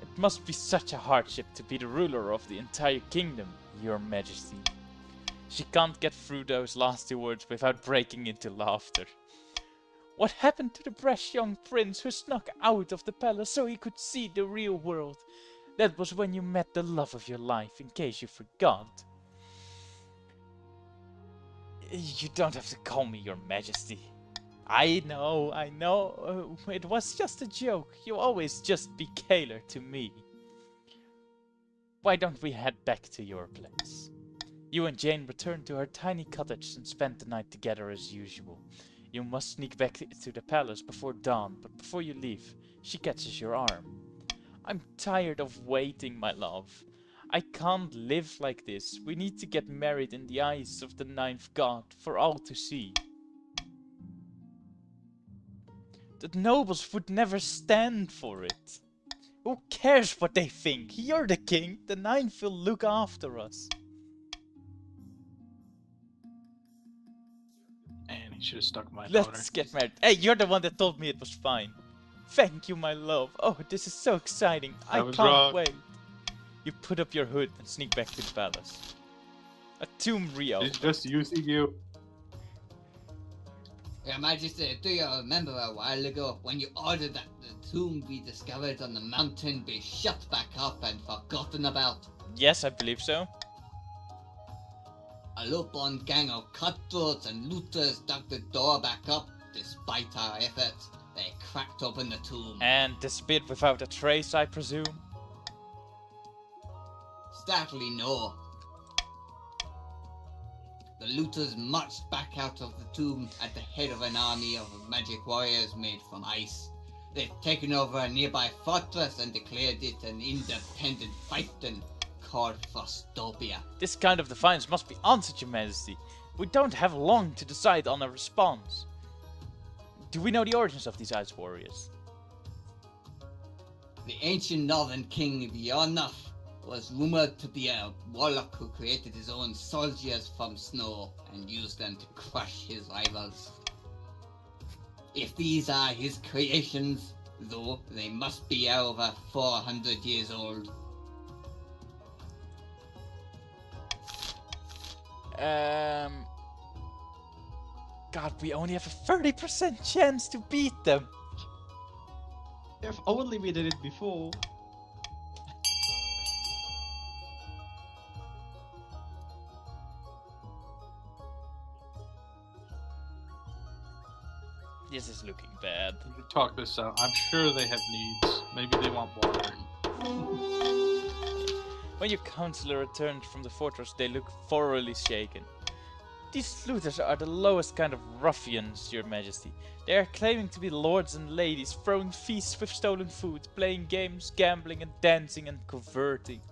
It must be such a hardship to be the ruler of the entire kingdom, Your Majesty. She can't get through those last 2 words without breaking into laughter. What happened to the brash young prince who snuck out of the palace so he could see the real world? That was when you met the love of your life, in case you forgot. You don't have to call me Your Majesty. I know. It was just a joke. You always just be Kaler to me. Why don't we head back to your place? You and Jane return to her tiny cottage and spend the night together as usual. You must sneak back to the palace before dawn, but before you leave, she catches your arm. I'm tired of waiting, my love. I can't live like this. We need to get married in the eyes of the 9th god for all to see. The nobles would never stand for it. Who cares what they think? You're the king. The 9th will look after us. Man, he should have stuck my daughter. Let's get married. Hey, you're the one that told me it was fine. Thank you, my love. Oh, this is so exciting. I can't wait. You put up your hood and sneak back to the palace. A tomb Rio. He's just using you. Your Majesty, do you remember a while ago when you ordered that the tomb we discovered on the mountain be shut back up and forgotten about? Yes, I believe so. A low-born gang of cutthroats and looters dug the door back up. Despite our efforts, they cracked open the tomb. And disappeared without a trace, I presume? Sadly, no. The looters marched back out of the tomb at the head of an army of magic warriors made from ice. They've taken over a nearby fortress and declared it an independent fiefdom called Frostopia. This kind of defiance must be answered, Your Majesty. We don't have long to decide on a response. Do we know the origins of these ice warriors? The ancient northern king Bjornaf was rumored to be a warlock who created his own soldiers from snow and used them to crush his rivals. If these are his creations, though, they must be over 400 years old. God, we only have a 30% chance to beat them. If only we did it before. This is looking bad. We can talk this out. I'm sure they have needs. Maybe they want water. When your counselor returned from the fortress, they look thoroughly shaken. These looters are the lowest kind of ruffians, your majesty. They are claiming to be lords and ladies, throwing feasts with stolen food, playing games, gambling and dancing and converting.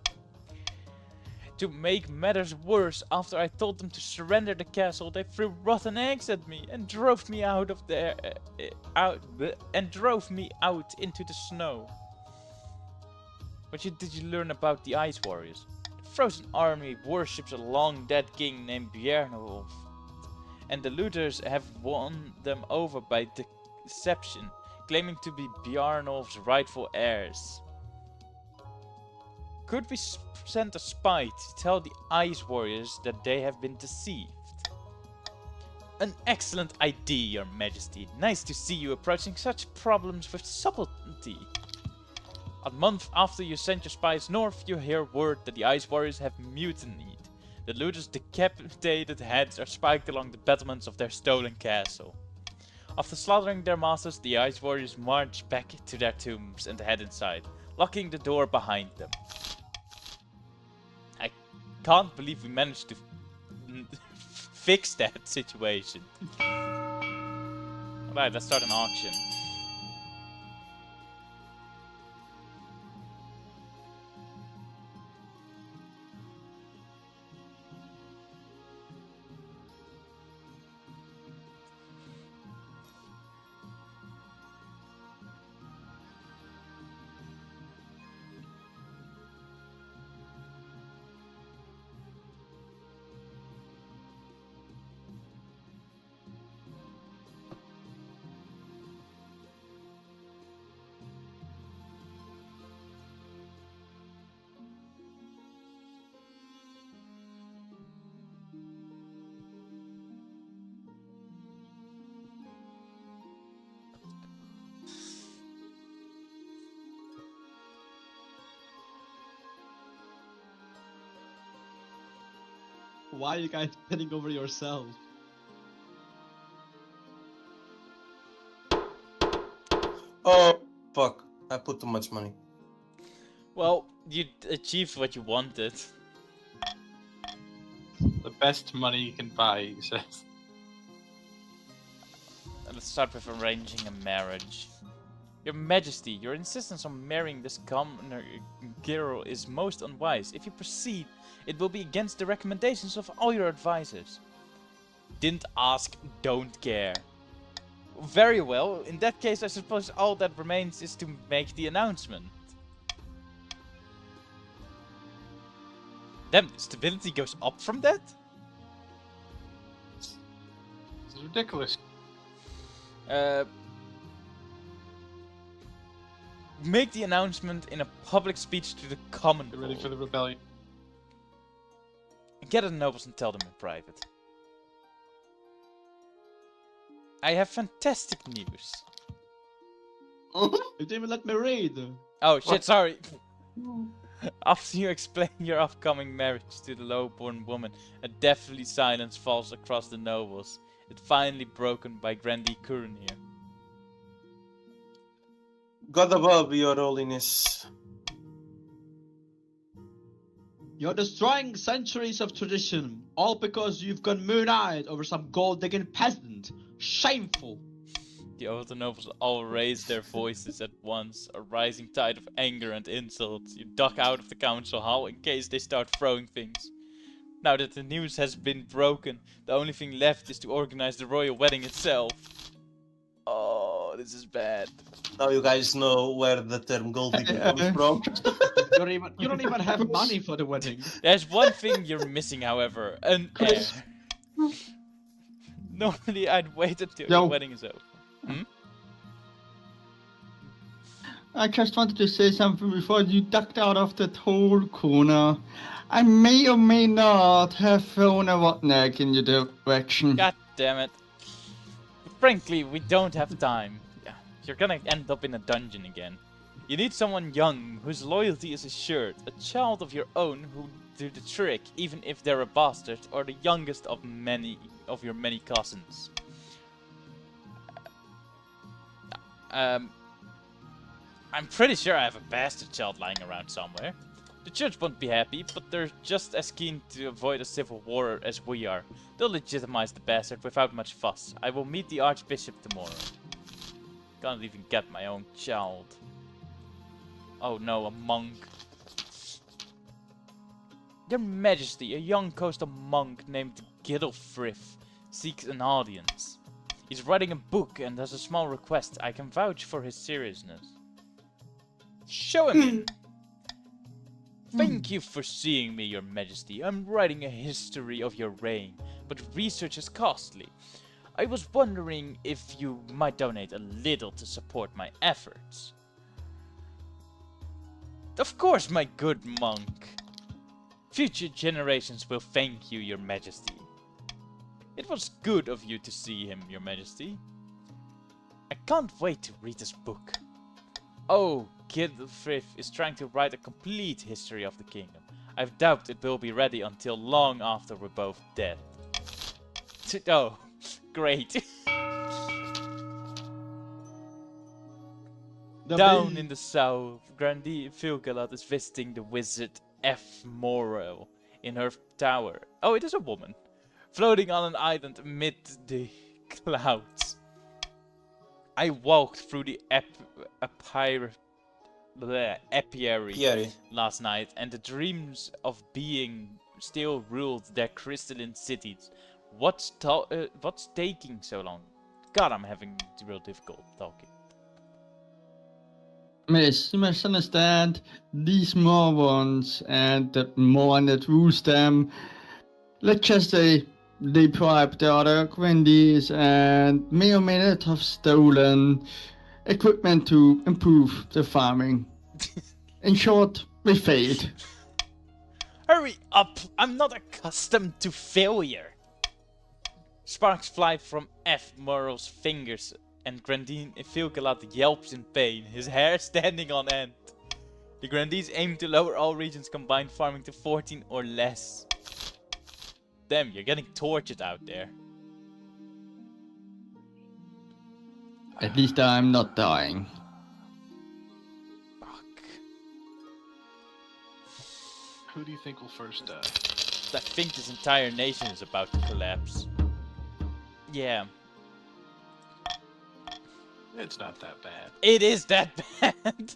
To make matters worse, after I told them to surrender the castle, they threw rotten eggs at me and drove me out of there, drove me out into the snow. What did you learn about the Ice Warriors? The Frozen Army worships a long-dead king named Bjarnolf, and the looters have won them over by deception, claiming to be Bjarnolf's rightful heirs. Could we send a spy to tell the Ice Warriors that they have been deceived? An excellent idea, your majesty. Nice to see you approaching such problems with subtlety. A month after you sent your spies north, you hear word that the Ice Warriors have mutinied. The looters' decapitated heads are spiked along the battlements of their stolen castle. After slaughtering their masters, the Ice Warriors march back to their tombs and head inside, locking the door behind them. I can't believe we managed to fix that situation. Alright, let's start an auction. Why are you guys betting over yourself? Oh, fuck. I put too much money. Well, you achieved what you wanted. The best money you can buy, he says. Let's start with arranging a marriage. Your Majesty, your insistence on marrying this commoner girl is most unwise. If you proceed, it will be against the recommendations of all your advisors. Didn't ask, don't care. Very well, in that case I suppose all that remains is to make the announcement. Damn, stability goes up from that? This is ridiculous. Make the announcement in a public speech to the common Get ready folk. for the rebellion. Gather the nobles and tell them in private. I have fantastic news. You didn't even let me read. Oh shit, sorry. After you explain your upcoming marriage to the low-born woman, a deathly silence falls across the nobles. It finally broken by Grandee Kurenir. God above, your holiness. You're destroying centuries of tradition, all because you've gone moon-eyed over some gold-digging peasant. Shameful! The other nobles all raise their voices at once, a rising tide of anger and insults. You duck out of the council hall in case they start throwing things. Now that the news has been broken, the only thing left is to organize the royal wedding itself. Oh, this is bad. Now you guys know where the term gold digger comes from. You don't even have money for the wedding. There's one thing you're missing, however, an heir. Normally I'd wait until the wedding is over. I just wanted to say something before you ducked out of that whole corner. I may or may not have thrown a rotten egg in your direction. God damn it. Frankly, we don't have time. You're gonna end up in a dungeon again. You need someone young, whose loyalty is assured. A child of your own who do the trick, even if they're a bastard, or the youngest of your many cousins. I'm pretty sure I have a bastard child lying around somewhere. The church won't be happy, but they're just as keen to avoid a civil war as we are. They'll legitimize the bastard without much fuss. I will meet the Archbishop tomorrow. Can't even get my own child. Oh no, a monk. Your Majesty, a young coastal monk named Giddelfrith seeks an audience. He's writing a book and has a small request. I can vouch for his seriousness. Show him in. Thank you for seeing me, Your Majesty. I'm writing a history of your reign, but research is costly. I was wondering if you might donate a little to support my efforts. Of course, my good monk. Future generations will thank you, Your Majesty. It was good of you to see him, Your Majesty. I can't wait to read this book. Oh, Giddelfrith is trying to write a complete history of the kingdom. I doubt it will be ready until long after we're both dead. Oh, great. Down in the south, Grandee Filgalad is visiting the wizard F. Morrow in her tower. Oh, it is a woman. Floating on an island amid the clouds. I walked through the apiary last night, and the dreams of being still ruled their crystalline cities. What's taking so long? God, I'm having real difficult talking. Miss, you must understand, these small ones and the one that rules them, let's just say, they bribe the other grandees and may or may not have stolen equipment to improve the farming. In short, we failed. Hurry up! I'm not accustomed to failure! Sparks fly from F. Morrow's fingers, and Grandine Filgalad yelps in pain, his hair standing on end. The Grandees aim to lower all regions combined farming to 14 or less. Damn, you're getting tortured out there. At least I'm not dying. Fuck. Who do you think will first die? I think this entire nation is about to collapse. Yeah. It's not that bad. It is that bad!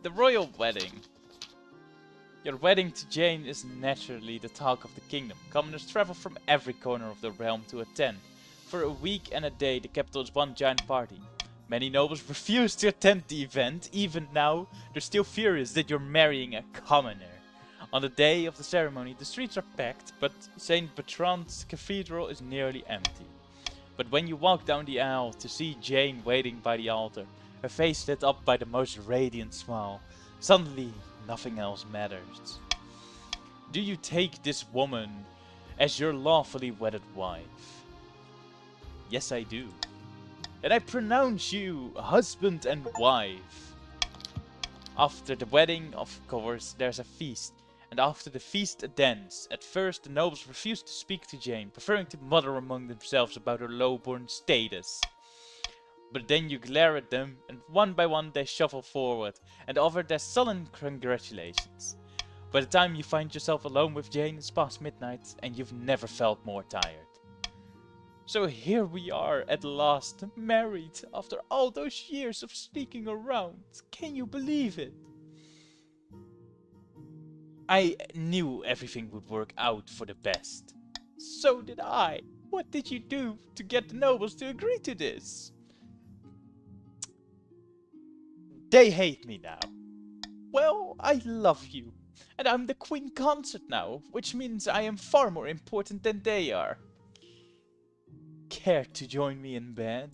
The royal wedding. Your wedding to Jane is naturally the talk of the kingdom. Commoners travel from every corner of the realm to attend. For a week and a day, the capital is one giant party. Many nobles refuse to attend the event. Even now, they're still furious that you're marrying a commoner. On the day of the ceremony, the streets are packed, but St. Bertrand's cathedral is nearly empty. But when you walk down the aisle to see Jane waiting by the altar, her face lit up by the most radiant smile, suddenly nothing else matters. Do you take this woman as your lawfully wedded wife? Yes, I do. And I pronounce you husband and wife. After the wedding, of course, there's a feast. And after the feast, a dance. At first, the nobles refused to speak to Jane, preferring to mutter among themselves about her low-born status. But then you glare at them, and one by one they shuffle forward, and offer their sullen congratulations. By the time you find yourself alone with Jane, it's past midnight, and you've never felt more tired. So here we are, at last, married, after all those years of sneaking around. Can you believe it? I knew everything would work out for the best. So did I. What did you do to get the nobles to agree to this? They hate me now. Well, I love you. And I'm the queen consort now, which means I am far more important than they are. Care to join me in bed?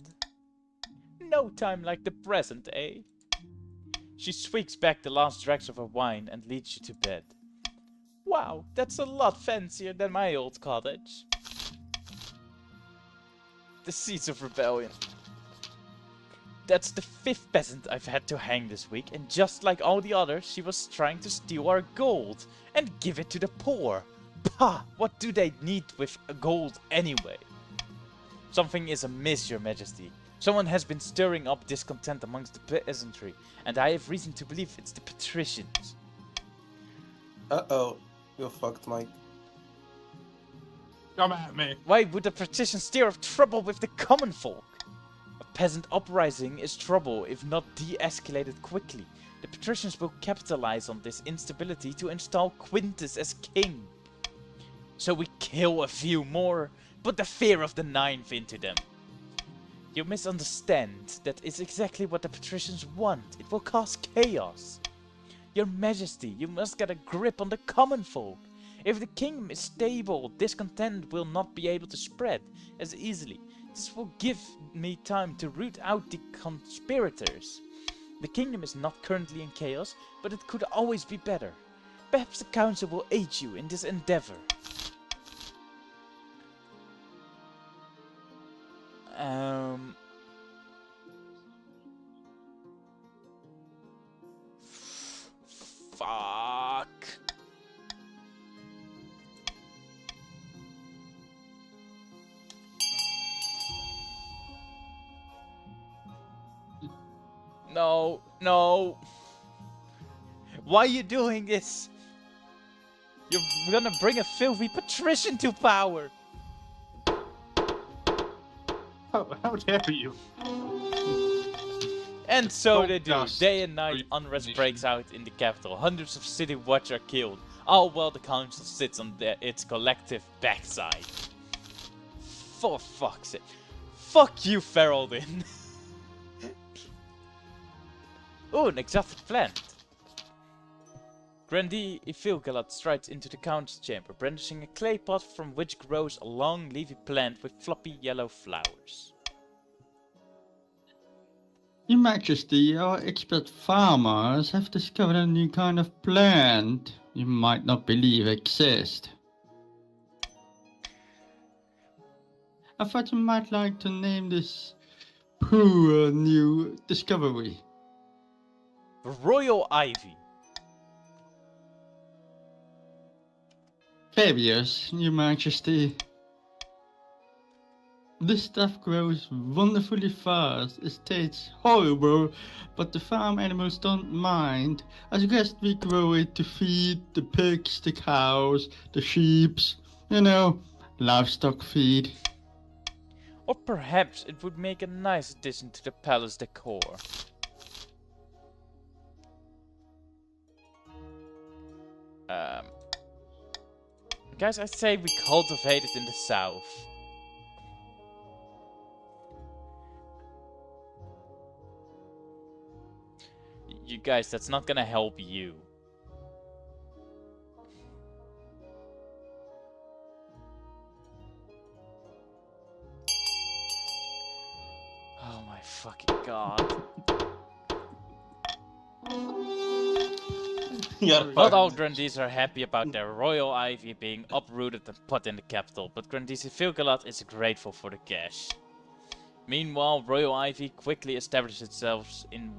No time like the present, eh? She swigs back the last dregs of her wine and leads you to bed. Wow, that's a lot fancier than my old cottage. The seeds of rebellion. That's the 5th peasant I've had to hang this week, and just like all the others, she was trying to steal our gold and give it to the poor. Pah! What do they need with gold anyway? Something is amiss, Your Majesty. Someone has been stirring up discontent amongst the peasantry, and I have reason to believe it's the patricians. Uh-oh. You're fucked, Mike. Come at me. Why would the patricians stir up trouble with the common folk? A peasant uprising is trouble if not de-escalated quickly. The patricians will capitalize on this instability to install Quintus as king. So we kill a few more, put the fear of the ninth into them. You misunderstand. That is exactly what the patricians want. It will cause chaos. Your Majesty, you must get a grip on the common folk. If the kingdom is stable, discontent will not be able to spread as easily. This will give me time to root out the conspirators. The kingdom is not currently in chaos, but it could always be better. Perhaps the council will aid you in this endeavor. Fuck. No, no. Why are you doing this? You're gonna bring a filthy patrician to power. How dare you? And so Don't they do. dust Day and night, your unrest nation. breaks out in the capital. Hundreds of city watch are killed, all while the council sits on its collective backside. For fuck's sake. Fuck you, Feraldin. Oh, an exotic plant. Grandee Ifilgalat strides into the council chamber, brandishing a clay pot from which grows a long leafy plant with floppy yellow flowers. Your Majesty, our expert farmers have discovered a new kind of plant you might not believe exists. I thought you might like to name this poor new discovery. Royal Ivy. Fabulous, Your Majesty. This stuff grows wonderfully fast. It tastes horrible, but the farm animals don't mind. I suggest we grow it to feed the pigs, the cows, the sheeps, you know, livestock feed. Or perhaps it would make a nice addition to the palace decor. Guys, I say we cultivate it in the south. You guys, that's not gonna help you. Oh my fucking god. You're Not fucked. all Grandees are happy about their royal ivy being uprooted and put in the capital, but Grandee Filgalat is grateful for the cash. Meanwhile, royal ivy quickly establishes itself in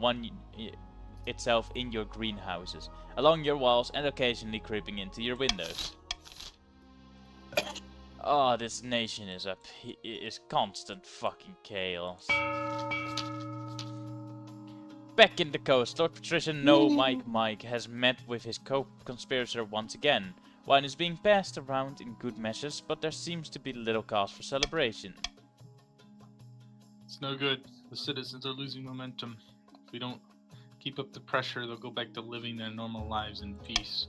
your greenhouses, along your walls and occasionally creeping into your windows. Oh, this nation is constant fucking chaos. Back in the coast, Lord Patrician No Mike has met with his co-conspirator once again. Wine is being passed around in good measures, but there seems to be little cause for celebration. It's no good. The citizens are losing momentum. If we don't keep up the pressure, they'll go back to living their normal lives in peace.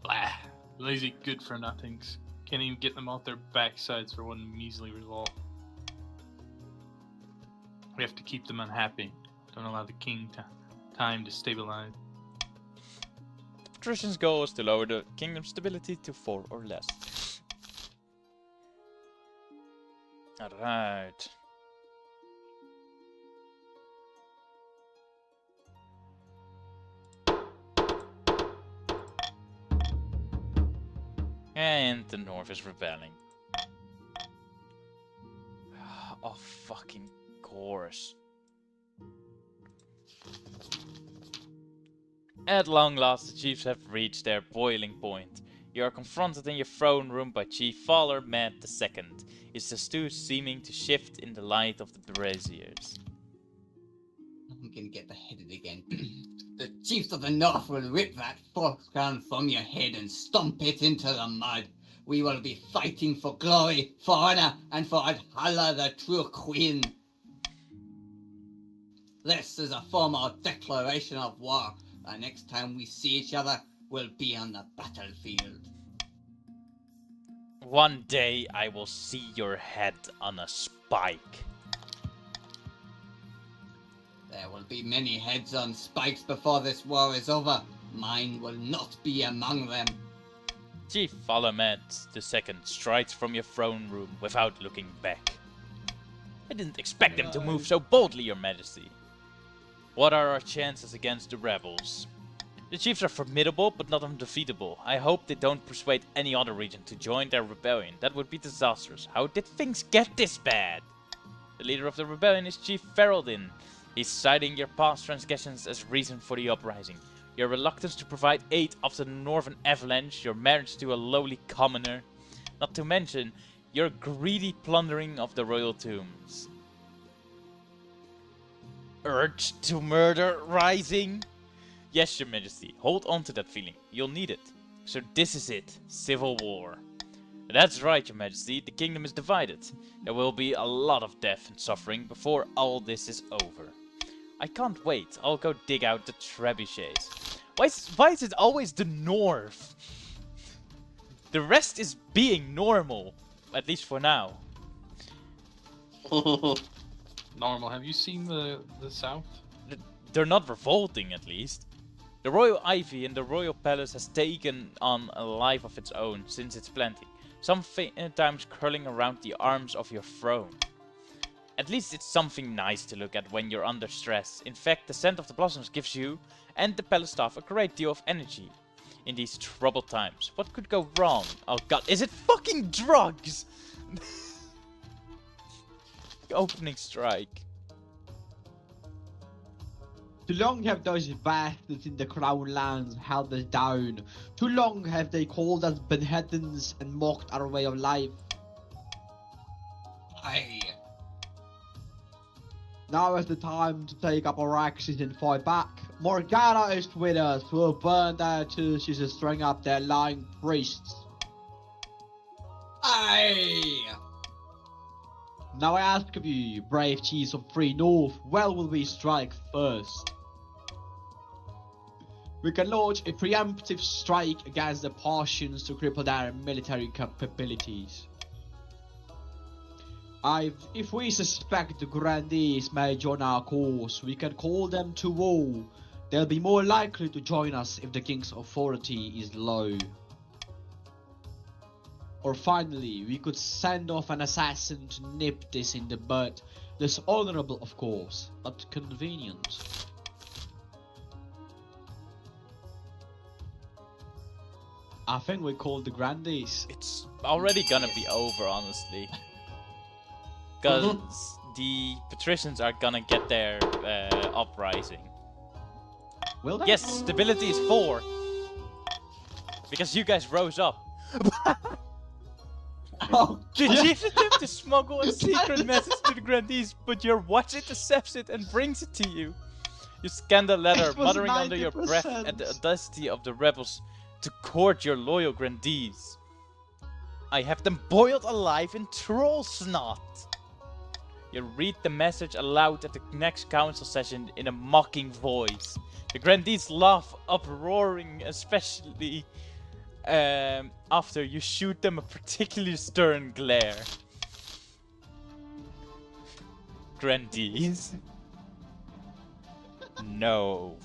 Blah. Lazy good-for-nothings. Can't even get them off their backsides for one measly revolt. We have to keep them unhappy. Don't allow the king time to stabilize. The Patrician's goal is to lower the kingdom's stability to 4 or less. Alright. And the north is rebelling. Of fucking course. At long last, the chiefs have reached their boiling point. You are confronted in your throne room by Chief Faller Mad II. His tattoo seeming to shift in the light of the braziers. I'm gonna get beheaded again. The chiefs of the north will rip that false crown from your head and stomp it into the mud. We will be fighting for glory, for honor, and for Adhala, the true queen. This is a formal declaration of war. The next time we see each other, we'll be on the battlefield. One day I will see your head on a spike. There will be many heads on spikes before this war is over. Mine will not be among them. Chief Falamed II strides from your throne room without looking back. I didn't expect them to move so boldly, Your Majesty. What are our chances against the rebels? The chiefs are formidable, but not undefeatable. I hope they don't persuade any other region to join their rebellion. That would be disastrous. How did things get this bad? The leader of the rebellion is Chief Feraldin. He's citing your past transgressions as reason for the uprising. Your reluctance to provide aid after the Northern Avalanche, your marriage to a lowly commoner. Not to mention, your greedy plundering of the royal tombs. Urge to murder rising? Yes, Your Majesty, hold on to that feeling. You'll need it. So this is it, civil war. That's right, Your Majesty, the kingdom is divided. There will be a lot of death and suffering before all this is over. I can't wait, I'll go dig out the trebuchets. Why is it always the north? The rest is being normal, at least for now. Normal. Have you seen the south? They're not revolting, at least. The royal ivy in the royal palace has taken on a life of its own since its planting, sometimes curling around the arms of your throne. At least it's something nice to look at when you're under stress. In fact, the scent of the blossoms gives you and the palace staff a great deal of energy in these troubled times. What could go wrong? Oh god, is it fucking drugs? The opening strike. Too long have those bastards in the Crown Lands held us down. Too long have they called us beheadings and mocked our way of life. Aye. Now is the time to take up our axes and fight back. Morgana is with us. We'll burn their churches and string up their lying priests. Aye. Now I ask of you, brave chiefs of Free North, where will we strike first? We can launch a preemptive strike against the Parthians to cripple their military capabilities. If we suspect the grandees may join our cause, we can call them to war. They'll be more likely to join us if the king's authority is low. Or finally, we could send off an assassin to nip this in the bud. Less honorable, of course, but convenient. I think we called the grandees. It's already gonna be over, honestly. Because the patricians are gonna get their uprising. Will they? Yes, stability is 4. Because you guys rose up. Oh, The chief attempt to smuggle a secret message to the grandees, but your watch intercepts it and brings it to you. You scan the letter, It was muttering under your breath 90%. at the audacity of the rebels to court your loyal grandees. I have them boiled alive in troll snot. You read the message aloud at the next council session in a mocking voice. The grandees laugh uproaring, especially after you shoot them a particularly stern glare. Grandees? No.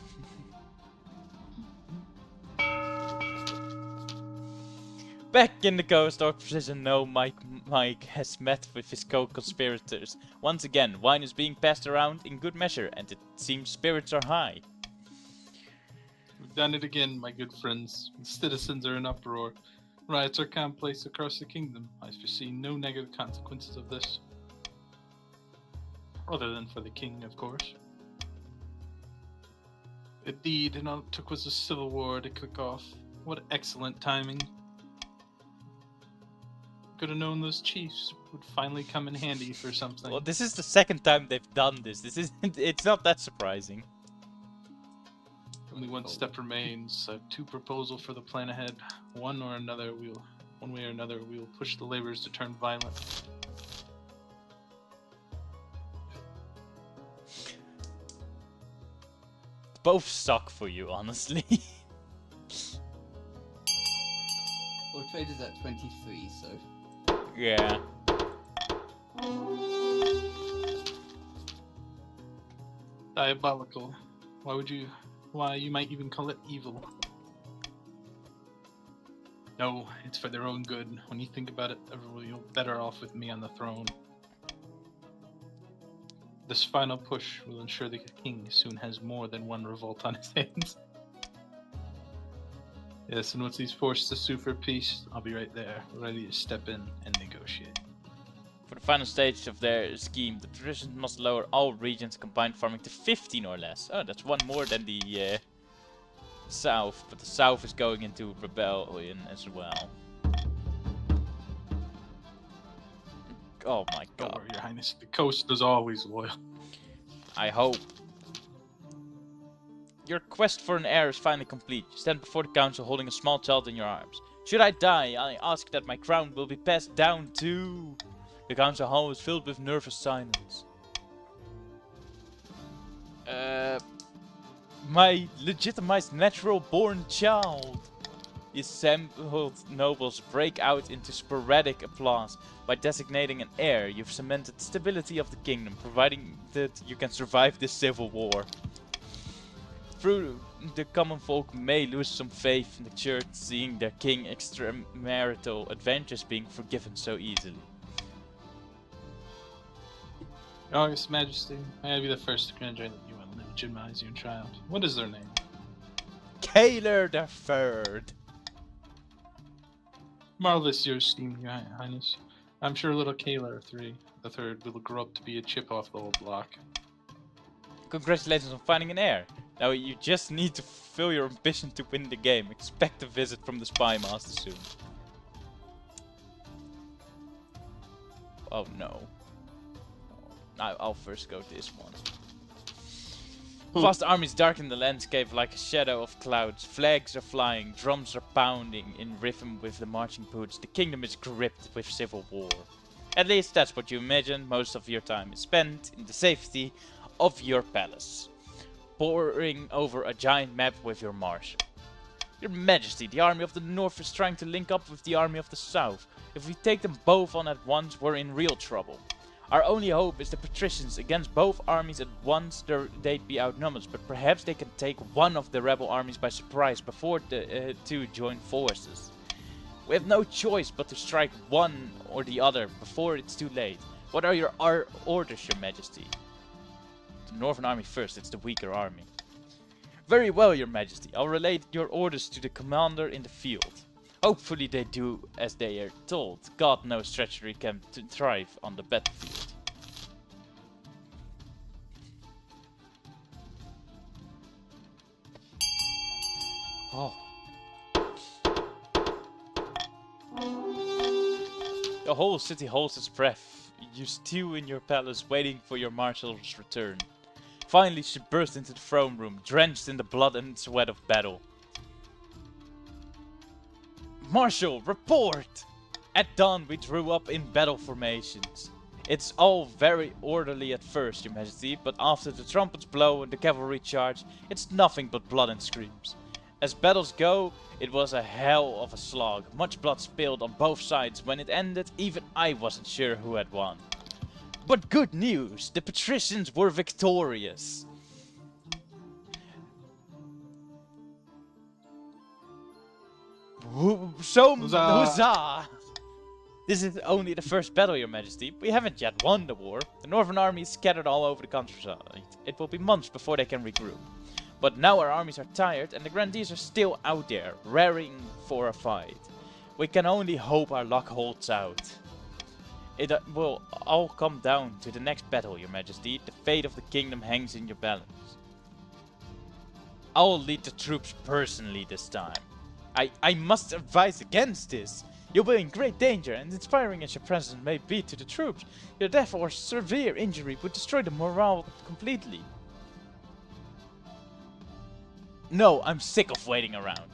Back in the Ghost Dog prison, no, Mike has met with his co-conspirators. Once again, wine is being passed around in good measure, and it seems spirits are high. We've done it again, my good friends. The citizens are in uproar. Riots are commonplace across the kingdom. I foresee no negative consequences of this. Other than for the king, of course. Indeed, and all it took was a civil war to kick off. What excellent timing. Could have known those chiefs would finally come in handy for something. Well, this is the second time they've done this. It's not that surprising. Only one step remains. I have 2 proposals for the plan ahead. One way or another, we'll push the laborers to turn violent. Both suck for you, honestly. Well, trade is at 23, so. Yeah. Diabolical. Why you might even call it evil. No, it's for their own good. When you think about it, everyone will be better off with me on the throne. This final push will ensure the king soon has more than one revolt on his hands. Yes, and once he's forced to sue for peace, I'll be right there, ready to step in and negotiate. For the final stage of their scheme, the patricians must lower all regions combined farming to 15 or less. Oh, that's one more than the south, but the south is going into rebellion as well. Oh my god. Don't worry, Your Highness, the coast is always loyal. I hope. Your quest for an heir is finally complete. You stand before the council holding a small child in your arms. Should I die, I ask that my crown will be passed down to... The council hall is filled with nervous silence. My legitimized natural-born child. The assembled nobles break out into sporadic applause. By designating an heir, you've cemented the stability of the kingdom, providing that you can survive this civil war. Through the common folk may lose some faith in the church, seeing their king extramarital adventures being forgiven so easily. Your August Majesty, may I be the first to congratulate you on legitimizing your child. What is their name? Kaler the Third. Marvelous, your esteemed Your Highness. I'm sure little Kaler the Third will grow up to be a chip off the old block. Congratulations on finding an heir. Now you just need to fulfill your ambition to win the game. Expect a visit from the Spy Master soon. Oh no. I'll first go this one. Vast armies darken the landscape like a shadow of clouds. Flags are flying, drums are pounding in rhythm with the marching boots. The kingdom is gripped with civil war. At least that's what you imagine. Most of your time is spent in the safety of your palace, poring over a giant map with your marshal. Your Majesty, the army of the north is trying to link up with the army of the south. If we take them both on at once, we're in real trouble. Our only hope is the patricians. Against both armies at once they'd be outnumbered, but perhaps they can take one of the rebel armies by surprise before the two join forces. We have no choice but to strike one or the other before it's too late. What are your orders, Your Majesty? The northern army first, it's the weaker army. Very well, Your Majesty. I'll relay your orders to the commander in the field. Hopefully they do as they are told. God knows treachery can thrive on the battlefield. Oh. The whole city holds its breath. You stew in your palace waiting for your marshal's return. Finally she burst into the throne room, drenched in the blood and sweat of battle. Marshal, report! At dawn we drew up in battle formations. It's all very orderly at first, Your Majesty, but after the trumpets blow and the cavalry charge, it's nothing but blood and screams. As battles go, it was a hell of a slog. Much blood spilled on both sides. When it ended, even I wasn't sure who had won. But good news, the patricians were victorious. Huzzah! This is only the first battle, Your Majesty. We haven't yet won the war. The northern army is scattered all over the countryside. It will be months before they can regroup. But now our armies are tired and the grandees are still out there, raring for a fight. We can only hope our luck holds out. It will all come down to the next battle, Your Majesty. The fate of the kingdom hangs in your balance. I'll lead the troops personally this time. I must advise against this. You'll be in great danger, and inspiring as your presence may be to the troops, your death or severe injury would destroy the morale completely. No, I'm sick of waiting around.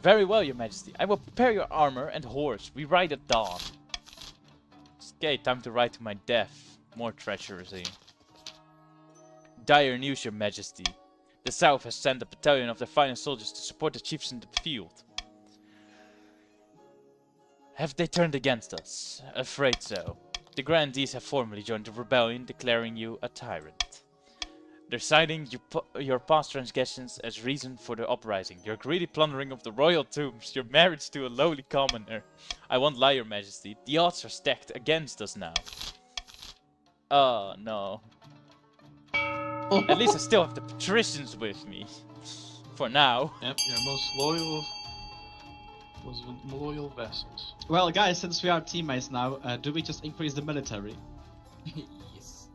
Very well, your majesty. I will prepare your armor and horse. We ride at dawn. Okay, time to ride to my death. More treachery. Dire news, your majesty. The south has sent a battalion of their finest soldiers to support the chiefs in the field. Have they turned against us? Afraid so. The grandees have formally joined the rebellion, declaring you a tyrant. They're citing your past transgressions as reason for the uprising. Your greedy plundering of the royal tombs, your marriage to a lowly commoner. I won't lie, your majesty. The odds are stacked against us now. Oh, no. At least I still have the patricians with me. For now. Yep, your most loyal vessels. Well, guys, since we are teammates now, do we just increase the military? Yes.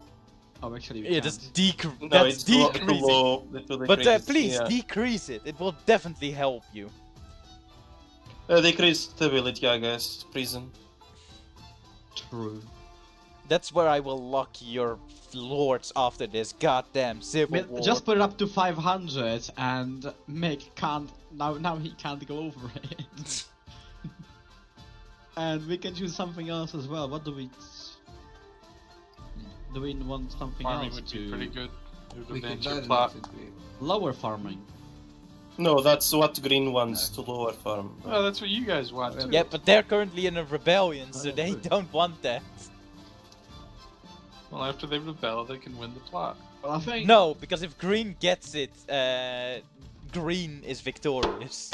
Oh, actually, we Yeah, can't. that's decreasing. Low. But please, decrease it. It will definitely help you. Decrease stability, I guess. Prison. True. That's where I will lock your lords after this goddamn civil war. Just put it up to 500 and make can't now he can't go over it. And we can choose something else as well. What do we want something Farming else would to be pretty good. It would We could advance your learn plot. it to be- lower farming? No, that's what green wants, to lower farm. Well, that's what you guys want too. Yeah, but they're currently in a rebellion, so yeah, they true. don't want that. Well, after they rebel, they can win the plot. Well, I think No, because if green gets it, green is victorious.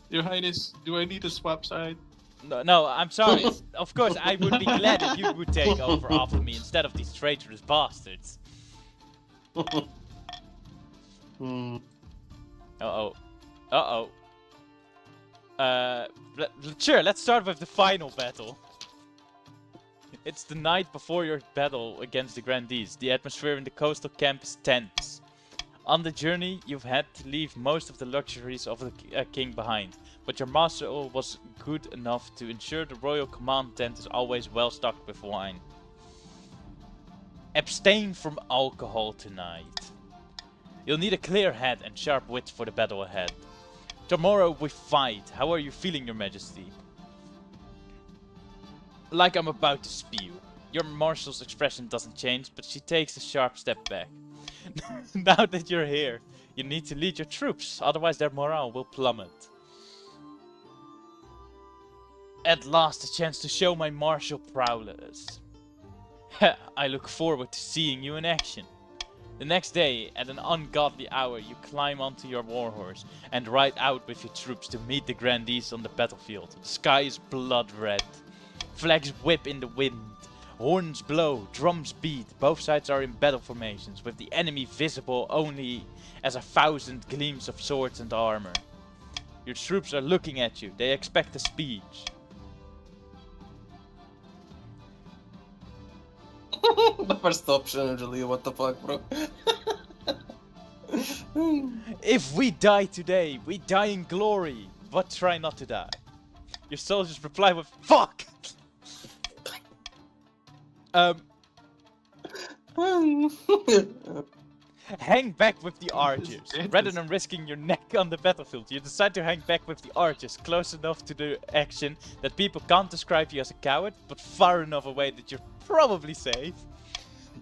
Your Highness, do I need to swap side? No, I'm sorry. Of course, I would be glad if you would take over after me instead of these traitorous bastards. Hmm. Uh-oh. Uh-oh. Sure, let's start with the final battle. It's the night before your battle against the Grandees. The atmosphere in the coastal camp is tense. On the journey, you've had to leave most of the luxuries of the king behind, but your master was good enough to ensure the royal command tent is always well stocked with wine. Abstain from alcohol tonight. You'll need a clear head and sharp wits for the battle ahead. Tomorrow we fight. How are you feeling, your majesty? Like I'm about to spew. Your marshal's expression doesn't change, but she takes a sharp step back. Now that you're here, you need to lead your troops, otherwise their morale will plummet. At last a chance to show my martial prowess. I look forward to seeing you in action. The next day, at an ungodly hour, you climb onto your warhorse and ride out with your troops to meet the Grandees on the battlefield. The sky is blood red. Flags whip in the wind. Horns blow, drums beat. Both sides are in battle formations, with the enemy visible only as 1,000 gleams of swords and armor. Your troops are looking at you. They expect a speech. The first option, really, what the fuck, bro? If we die today, we die in glory, but try not to die. Your soldiers reply with fuck! Hang back with the archers. Rather than risking your neck on the battlefield, you decide to hang back with the archers, close enough to the action that people can't describe you as a coward, but far enough away that you're probably safe.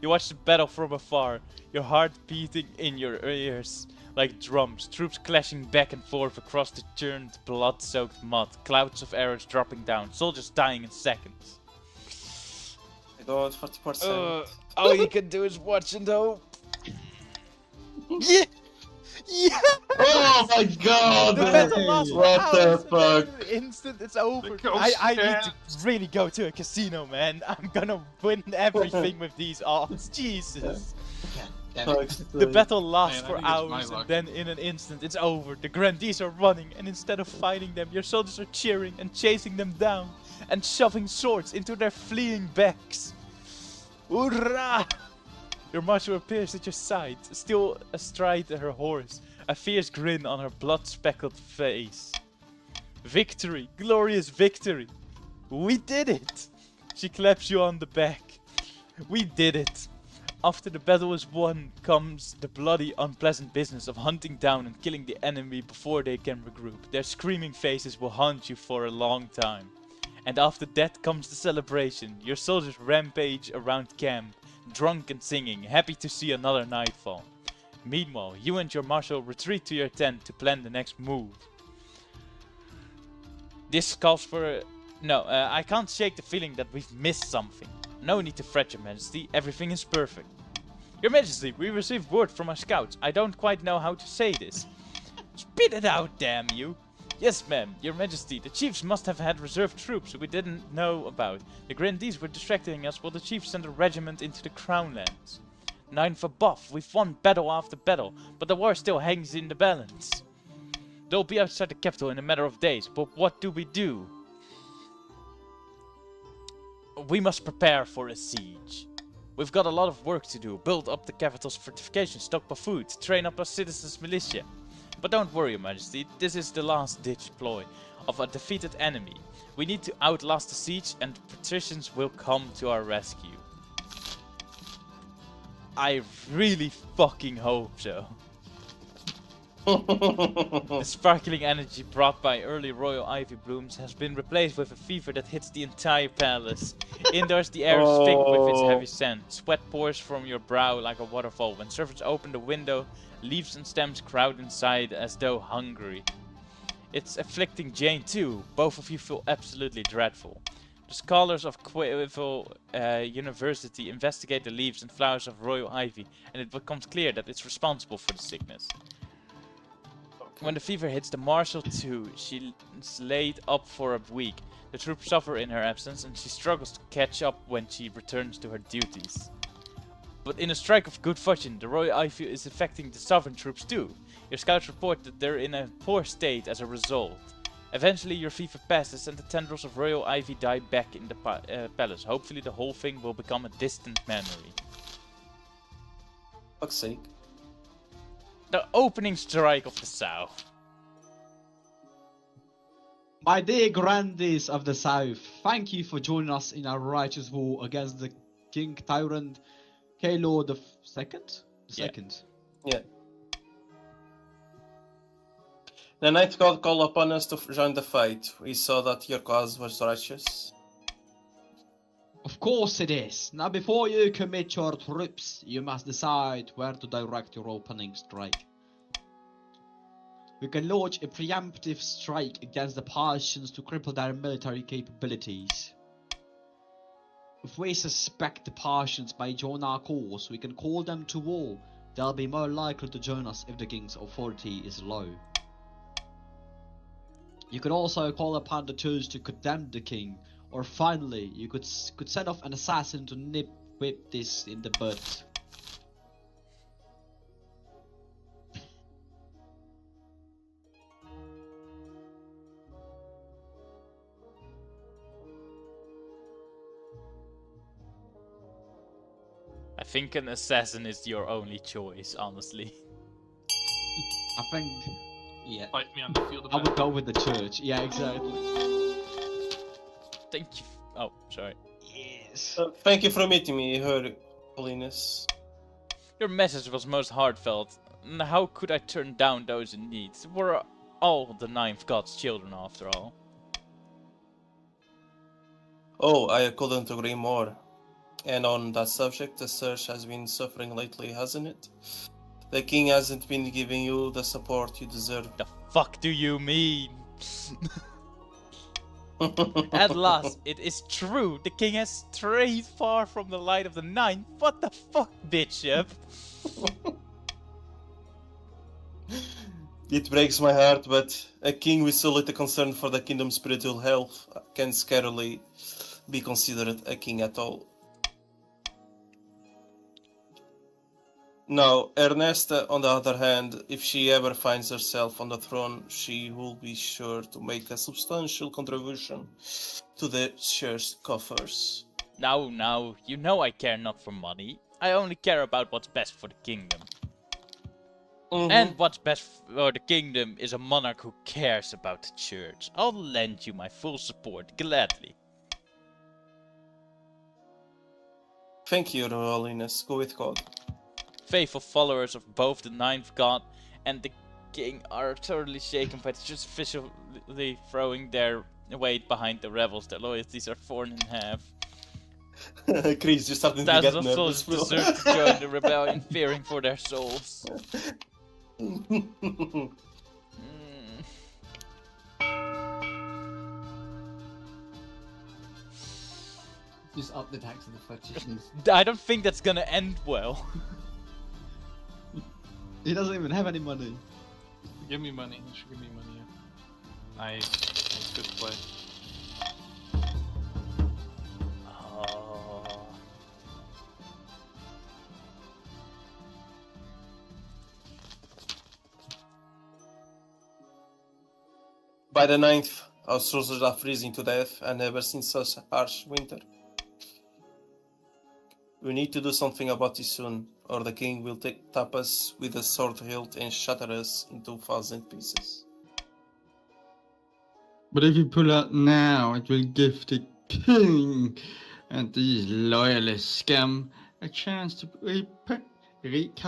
You watch the battle from afar, your heart beating in your ears like drums, troops clashing back and forth across the churned, blood-soaked mud, clouds of arrows dropping down, soldiers dying in seconds. I got 40%. All you can do is watch and hope. Yeah! Yeah! Oh my god! The battle lasts for What the hours, fuck? and then in an instant it's over. The ghost I need to dance. really go to a casino, man. I'm gonna win everything with these odds. Jesus. Damn it. The battle lasts Man, I for think it's my hours, luck. and then in an instant it's over. The Grandees are running, and instead of fighting them, your soldiers are cheering and chasing them down, and shoving swords into their fleeing backs. Hoorah! Your marshal appears at your side, still astride her horse, a fierce grin on her blood-speckled face. Victory! Glorious victory! We did it! She claps you on the back. We did it! After the battle is won comes the bloody unpleasant business of hunting down and killing the enemy before they can regroup. Their screaming faces will haunt you for a long time. And after that comes the celebration. Your soldiers rampage around camp, drunk and singing, happy to see another nightfall. Meanwhile, you and your marshal retreat to your tent to plan the next move. This calls for... No, I can't shake the feeling that we've missed something. No need to fret, Your Majesty. Everything is perfect. Your Majesty, we received word from our scouts. I don't quite know how to say this. Spit it out, damn you! Yes, ma'am, Your Majesty. The chiefs must have had reserve troops we didn't know about. The grandees were distracting us while the chiefs sent a regiment into the Crown Lands. 9 for buff. We've won battle after battle, but the war still hangs in the balance. They'll be outside the capital in a matter of days, but what do we do? We must prepare for a siege. We've got a lot of work to do. Build up the capital's fortifications, stockpile food, train up our citizens' militia. But don't worry, Your Majesty, this is the last-ditch ploy of a defeated enemy. We need to outlast the siege and the patricians will come to our rescue. I really fucking hope so. The sparkling energy brought by early royal ivy blooms has been replaced with a fever that hits the entire palace. Indoors the air is thick with its heavy scent. Sweat pours from your brow like a waterfall. When servants open the window, leaves and stems crowd inside as though hungry. It's afflicting Jane too. Both of you feel absolutely dreadful. The scholars of Quivel University investigate the leaves and flowers of royal ivy, and it becomes clear that it's responsible for the sickness. When the fever hits the marshal too, she's laid up for a week. The troops suffer in her absence and she struggles to catch up when she returns to her duties. But in a strike of good fortune, the royal ivy is affecting the southern troops too. Your scouts report that they're in a poor state as a result. Eventually your fever passes and the tendrils of royal ivy die back in the palace. Hopefully the whole thing will become a distant memory. Fuck's sake. The opening strike of the south. My dear grandees of the south, thank you for joining us in our righteous war against the King Tyrant Kalor the second? Second. Yeah. The Night God called upon us to join the fight. We saw that your cause was righteous. Of course it is. Now before you commit your troops, you must decide where to direct your opening strike. We can launch a preemptive strike against the Parthians to cripple their military capabilities. If we suspect the Parthians may join our cause, we can call them to war. They'll be more likely to join us if the king's authority is low. You could also call upon the Turks to condemn the king. Or finally, you could send off an assassin to whip this in the butt. I think an assassin is your only choice, honestly. I think Yeah. Fight me on the field of I would battle. go with the church. Yeah, exactly. Thank you. Oh, sorry. Yes. Thank you for meeting me, Her Holiness. Your message was most heartfelt. And how could I turn down those in need? We're all the ninth god's children, after all. Oh, I couldn't agree more. And on that subject, the search has been suffering lately, hasn't it? The king hasn't been giving you the support you deserve. The fuck do you mean? At last, it is true. The king has strayed far from the light of the ninth. What the fuck, Bishop? It breaks my heart, but a king with so little concern for the kingdom's spiritual health can scarcely be considered a king at all. Now, Ernesta, on the other hand, if she ever finds herself on the throne, she will be sure to make a substantial contribution to the church coffers. Now, you know I care not for money. I only care about what's best for the kingdom. And what's best for the kingdom is a monarch who cares about the church. I'll lend you my full support, gladly. Thank you, Your Holiness. Go with God. Faithful followers of both the Ninth God and the king are thoroughly shaken by just officially throwing their weight behind the rebels. Their loyalties are torn in half. Chris, you're starting to Thousands get of nervous, soldiers bro. desert to join the rebellion, fearing for their souls. Just up the tax of the politicians. I don't think that's gonna end well. He doesn't even have any money. Give me money. You should give me money. Yeah. Nice. Good play. Oh. By the 9th, our soldiers are freezing to death and never seen such a harsh winter. We need to do something about this soon, or the king will tap us with a sword hilt and shatter us into 1,000 pieces. But if you pull out now, it will give the king and these loyalist scum a chance to recuperate.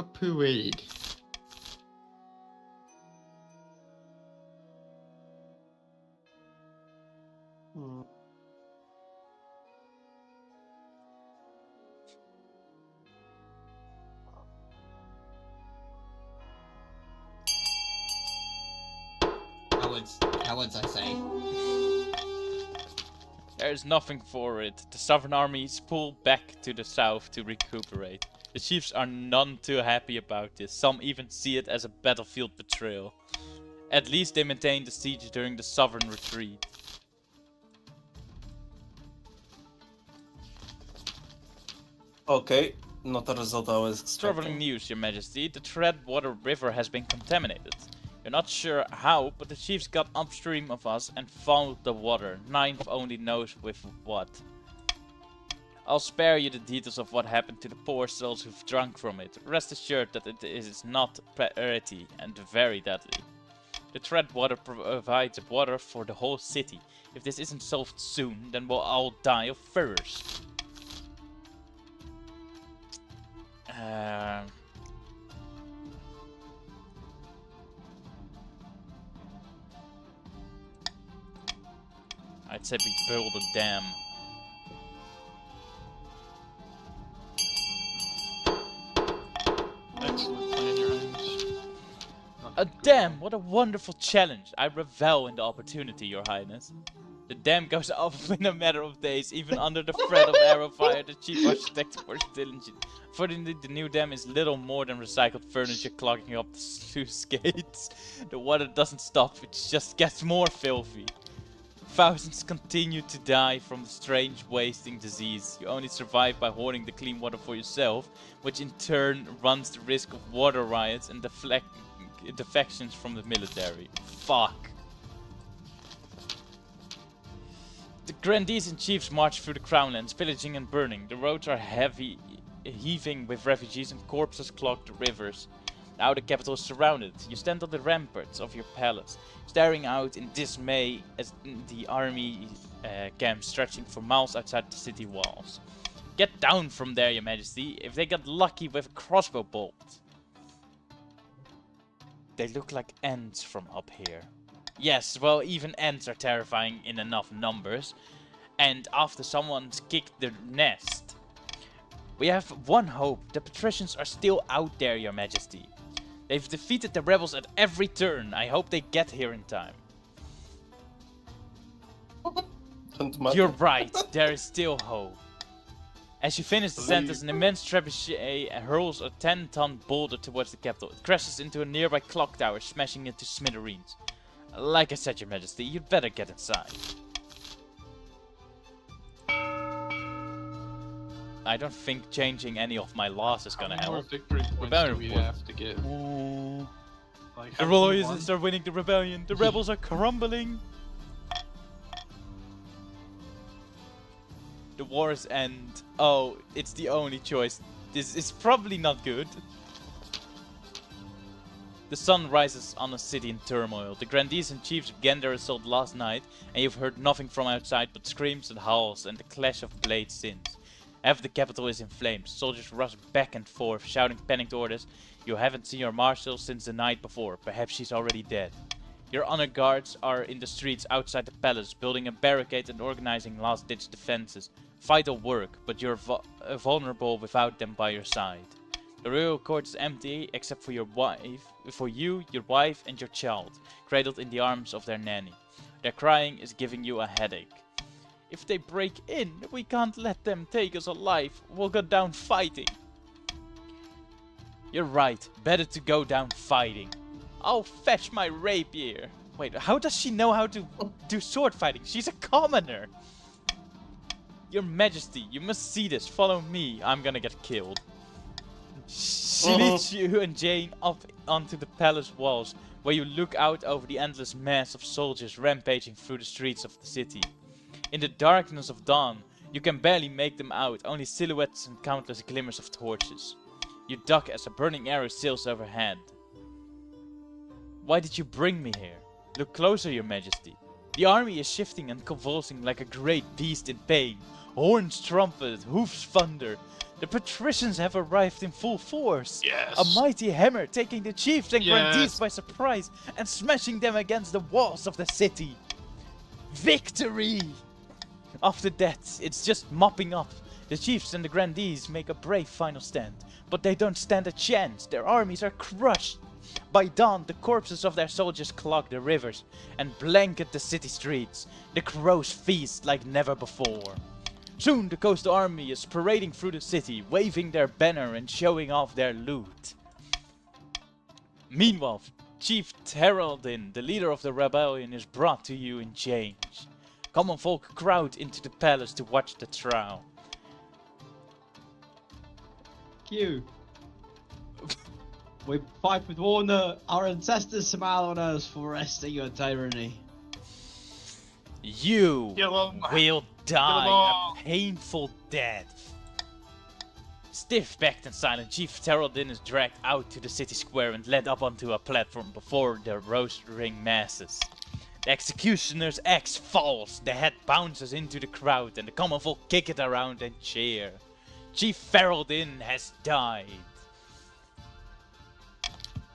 Cowards, I say. There is nothing for it. The southern armies pull back to the south to recuperate. The chiefs are none too happy about this. Some even see it as a battlefield betrayal. At least they maintained the siege during the southern retreat. Okay, not the result I was expecting. Traveling news, Your Majesty. The Threadwater River has been contaminated. You're not sure how, but the chiefs got upstream of us and followed the water. Ninth only knows with what. I'll spare you the details of what happened to the poor souls who've drunk from it. Rest assured that it is not pretty and very deadly. The Threadwater provides water for the whole city. If this isn't solved soon, then we'll all die of thirst. I'd say we build a dam. Excellent plan, Your Highness. A dam! What a wonderful challenge! I revel in the opportunity, Your Highness. The dam goes up in a matter of days, even under the threat of arrow fire. The chief architect was diligent. Fortunately, the new dam is little more than recycled furniture clogging up the sluice gates. The water doesn't stop, it just gets more filthy. Thousands continue to die from the strange wasting disease. You only survive by hoarding the clean water for yourself, which in turn runs the risk of water riots and defections from the military. Fuck. The grandees and chiefs march through the crownlands, pillaging and burning. The roads are heaving with refugees and corpses clog the rivers. Now the capital is surrounded. You stand on the ramparts of your palace, staring out in dismay as the army camp stretching for miles outside the city walls. Get down from there, Your Majesty. If they got lucky with a crossbow bolt. They look like ants from up here. Yes, well, even ants are terrifying in enough numbers. And after someone's kicked the nest. We have one hope. The patricians are still out there, Your Majesty. They've defeated the rebels at every turn. I hope they get here in time. You're right. There is still hope. As you finish the sentence, an immense trebuchet hurls a 10-ton boulder towards the capital. It crashes into a nearby clock tower, smashing it to smithereens. Like I said, Your Majesty, you'd better get inside. I don't think changing any of my laws is gonna How many more help. victory points Rebellion do we point. have to get? Like, The have we royalists won? are winning the rebellion. The rebels are crumbling. The wars end. Oh, it's the only choice. This is probably not good. The sun rises on a city in turmoil. The grandees and chiefs began their assault last night, and you've heard nothing from outside but screams and howls and the clash of blades since. Half the capital is in flames. Soldiers rush back and forth, shouting panicked orders. You haven't seen your marshal since the night before. Perhaps she's already dead. Your honor guards are in the streets outside the palace, building a barricade and organizing last-ditch defenses. Vital work, but you're vulnerable without them by your side. The royal court is empty, except for your wife, and your child, cradled in the arms of their nanny. Their crying is giving you a headache. If they break in, we can't let them take us alive. We'll go down fighting. You're right, better to go down fighting. I'll fetch my rapier. Wait, how does she know how to do sword fighting? She's a commoner. Your Majesty, you must see this. Follow me. I'm gonna get killed. She leads you and Jane up onto the palace walls, where you look out over the endless mass of soldiers rampaging through the streets of the city. In the darkness of dawn, you can barely make them out, only silhouettes and countless glimmers of torches. You duck as a burning arrow sails overhead. Why did you bring me here? Look closer, your Majesty. The army is shifting and convulsing like a great beast in pain. Horns trumpet, hoofs thunder. The patricians have arrived in full force. Yes. A mighty hammer taking the chiefs and grandees by surprise and smashing them against the walls of the city. Victory! After that, it's just mopping up. The chiefs and the grandees make a brave final stand, but they don't stand a chance. Their armies are crushed. By dawn, the corpses of their soldiers clog the rivers and blanket the city streets. The crows feast like never before. Soon the coastal army is parading through the city, waving their banner and showing off their loot. Meanwhile, Chief Teraldin, the leader of the rebellion, is brought to you in chains. Common folk crowd into the palace to watch the trial. You. We fight with honor. Our ancestors smile on us for resting your tyranny. You Yellow. will die Yellow. a painful death. Stiff-backed and silent, Chief Teraldin is dragged out to the city square and led up onto a platform before the roastering masses. The executioner's axe falls, the head bounces into the crowd, and the common folk kick it around and cheer. Chief Teraldin has died.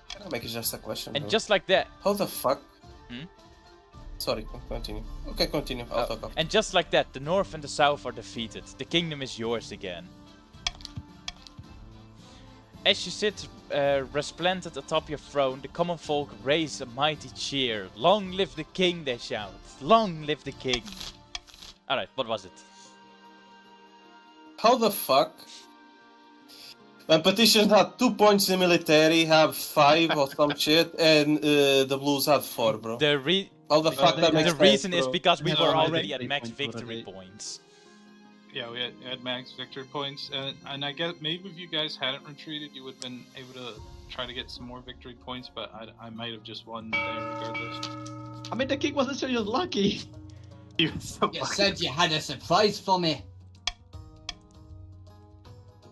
Can I make just a question? And though? just like that, How the fuck? Hmm? Sorry, continue. Okay, continue. I'll talk after. and just like that, the north and the south are defeated. The kingdom is yours again. As you sit resplendent atop your throne, the common folk raise a mighty cheer. Long live the king, they shout. Long live the king. Alright, what was it? How the fuck? When petitions had 2 points in military, have 5 or some shit, and the blues had 4, bro. How the fuck that makes The sense, reason is bro? because we Yeah, were I already think at max points victory already. points. Yeah, we had max victory points, and I guess maybe if you guys hadn't retreated, you would have been able to try to get some more victory points, but I might have just won there regardless. I mean, the king was literally just lucky. He was so You lucky. said you had a surprise for me.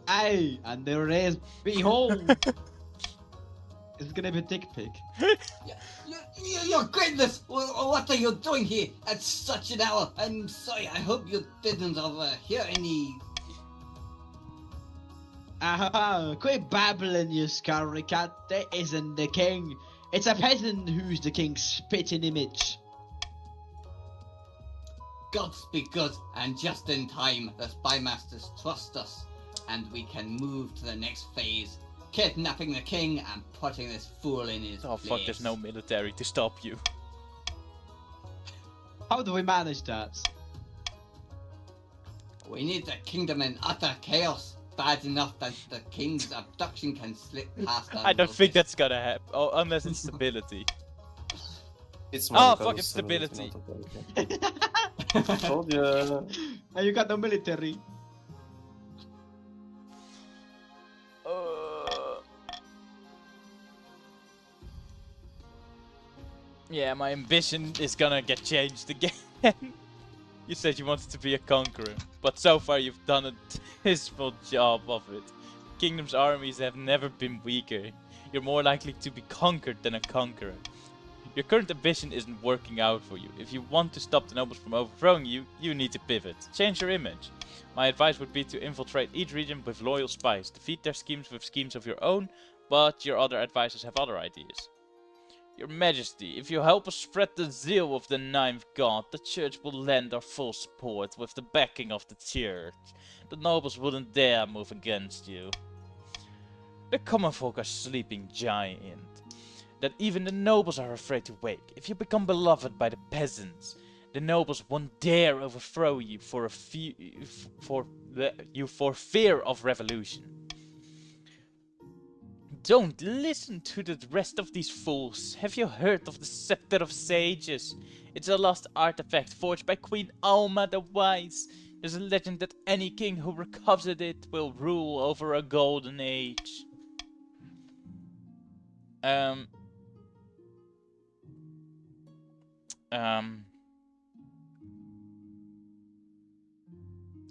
Hey, and there it is. Behold. It's gonna be a dick pic. Your goodness! What are you doing here at such an hour? I'm sorry, I hope you didn't overhear any... Quit babbling, you scary cat. That isn't the king. It's a peasant who's the king's spitting image. Gods be good, and just in time, the spy masters trust us, and we can move to the next phase. Kidnapping the king and putting this fool in his Oh place. fuck, there's no military to stop you. How do we manage that? We need the kingdom in utter chaos. Bad enough that the king's abduction can slip past our I don't think notice. that's gonna happen. Oh, unless it's stability. It's Oh, more fuck, because it's stability. Told ya. And you got no military. Yeah, my ambition is gonna get changed again. You said you wanted to be a conqueror, but so far you've done a dismal job of it. kingdom's armies have never been weaker. You're more likely to be conquered than a conqueror. Your current ambition isn't working out for you. If you want to stop the nobles from overthrowing you, you need to pivot. Change your image. My advice would be to infiltrate each region with loyal spies. Defeat their schemes with schemes of your own, but your other advisors have other ideas. Your Majesty, if you help us spread the zeal of the Ninth God, the Church will lend our full support with the backing of the Church. The nobles wouldn't dare move against you. The common folk are sleeping giant, that even the nobles are afraid to wake. If you become beloved by the peasants, the nobles won't dare overthrow you for fear of revolution. Don't listen to the rest of these fools. Have you heard of the Scepter of Sages? It's a lost artifact forged by Queen Alma the Wise. There's a legend that any king who recovers it will rule over a golden age.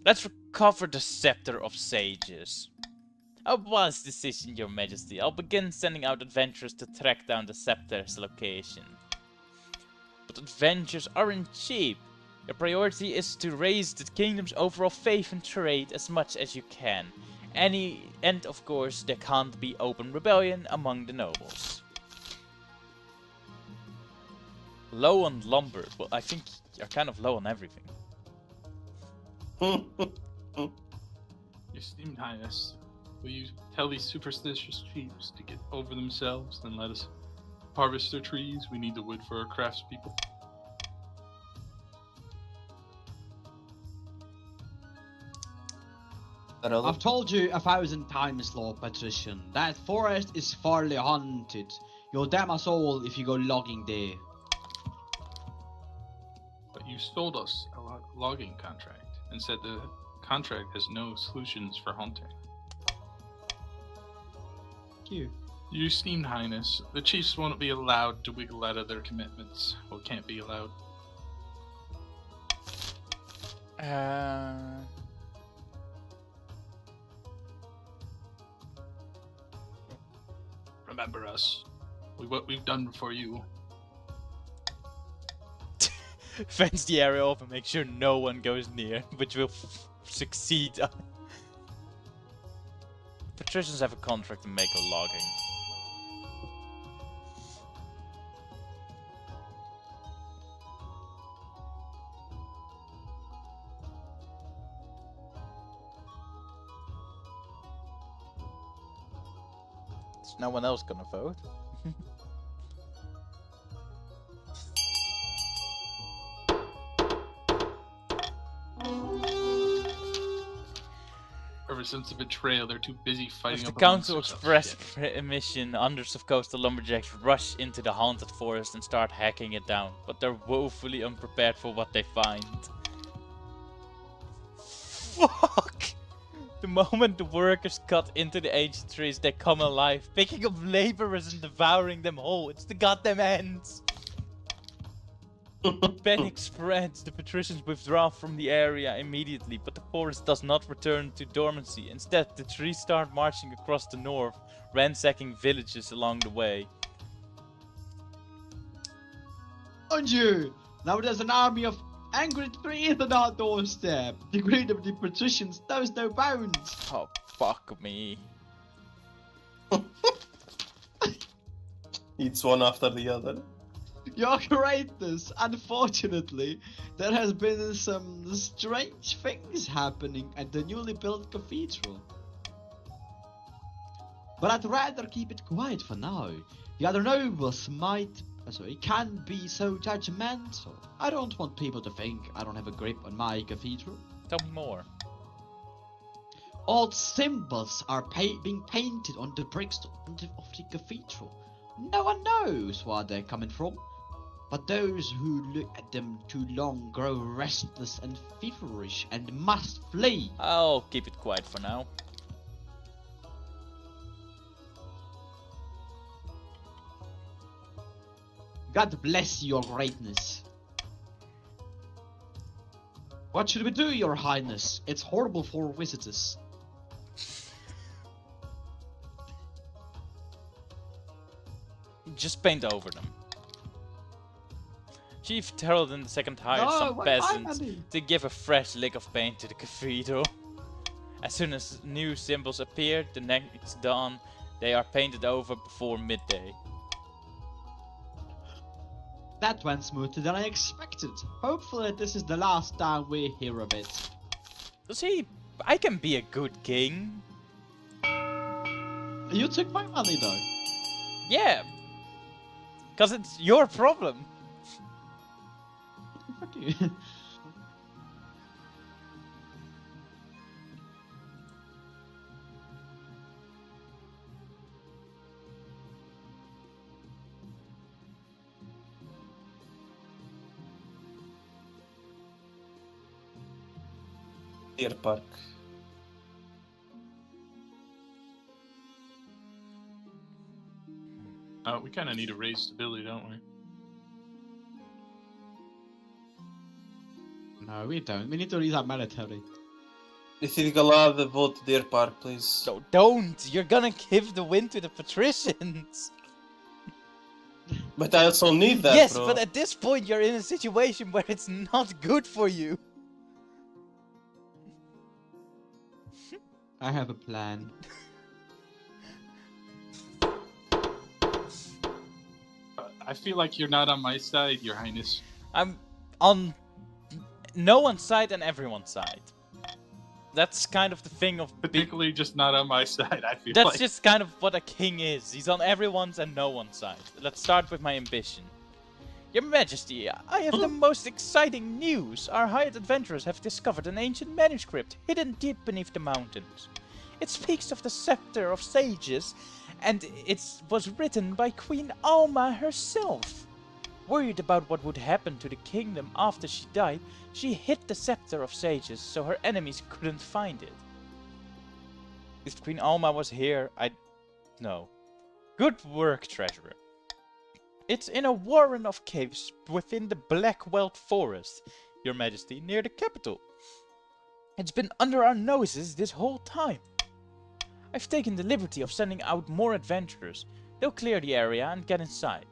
Let's recover the Scepter of Sages. A wise decision, Your Majesty. I'll begin sending out adventurers to track down the Scepter's location. But adventures aren't cheap. Your priority is to raise the kingdom's overall faith and trade as much as you can. And of course, there can't be open rebellion among the nobles. Low on lumber. Well, I think you're kind of low on everything. Your Esteemed Highness, will you tell these superstitious chiefs to get over themselves and let us harvest their trees? We need the wood for our craftspeople. I've told you 1,000 times, Lord Patrician, that forest is fairly haunted. You'll damn us all if you go logging there. But you sold us a logging contract and said the contract has no solutions for haunting. Thank you. Your Esteemed Highness, the chiefs won't be allowed to wiggle out of their commitments. Well, can't be allowed. Remember us. What we've done for you. Fence the area off and make sure no one goes near, which will succeed. Patricians have a contract to make a logging. Is no one else gonna vote? Ever since the betrayal, they're too busy fighting. If the up council amongst express themselves. mission, hundreds of coastal lumberjacks rush into the haunted forest and start hacking it down, but they're woefully unprepared for what they find. Fuck! The moment the workers cut into the ancient trees, they come alive, picking up laborers and devouring them whole. It's the goddamn ants! Panic spreads, the patricians withdraw from the area immediately, but the forest does not return to dormancy. Instead, the trees start marching across the north, ransacking villages along the way. And you! Now there's an army of angry trees on our doorstep. The greed of the patricians knows no bounds. Oh, fuck me. It's one after the other. Your greatness, unfortunately, there has been some strange things happening at the newly built cathedral. But I'd rather keep it quiet for now. The other nobles can be so judgmental. I don't want people to think I don't have a grip on my cathedral. Tell me more. Old symbols are being painted on the bricks of the cathedral. No one knows where they're coming from. But those who look at them too long grow restless and feverish and must flee. I'll keep it quiet for now. God bless your greatness. What should we do, your highness? It's horrible for visitors. Just paint over them. Chief Terraldon II hired some peasants to give a fresh lick of paint to the cathedral. As soon as new symbols appear, the next dawn, they are painted over before midday. That went smoother than I expected. Hopefully this is the last time we hear of it. See, I can be a good king. You took my money though. Yeah. Cause it's your problem. Fuck you. Deer Park. We kind of need to raise stability, don't we? No, we don't. We need to raise our military. If you allow the vote to Deer Park, please. So don't! You're gonna give the win to the patricians! But I also need that, yes, bro. but at this point you're in a situation where it's not good for you. I have a plan. I feel like you're not on my side, Your Highness. I'm on no one's side and everyone's side. That's kind of the thing of Particularly just not on my side, I feel That's like. just kind of what a king is. He's on everyone's and no one's side. Let's start with my ambition. Your Majesty, I have the most exciting news. Our hired adventurers have discovered an ancient manuscript hidden deep beneath the mountains. It speaks of the Scepter of Sages, and it was written by Queen Alma herself. Worried about what would happen to the kingdom after she died, she hid the Scepter of Sages so her enemies couldn't find it. If Queen Alma was here, I'd know. Good work, Treasurer. It's in a warren of caves within the Blackweld Forest, Your Majesty, near the capital. It's been under our noses this whole time. I've taken the liberty of sending out more adventurers. They'll clear the area and get inside.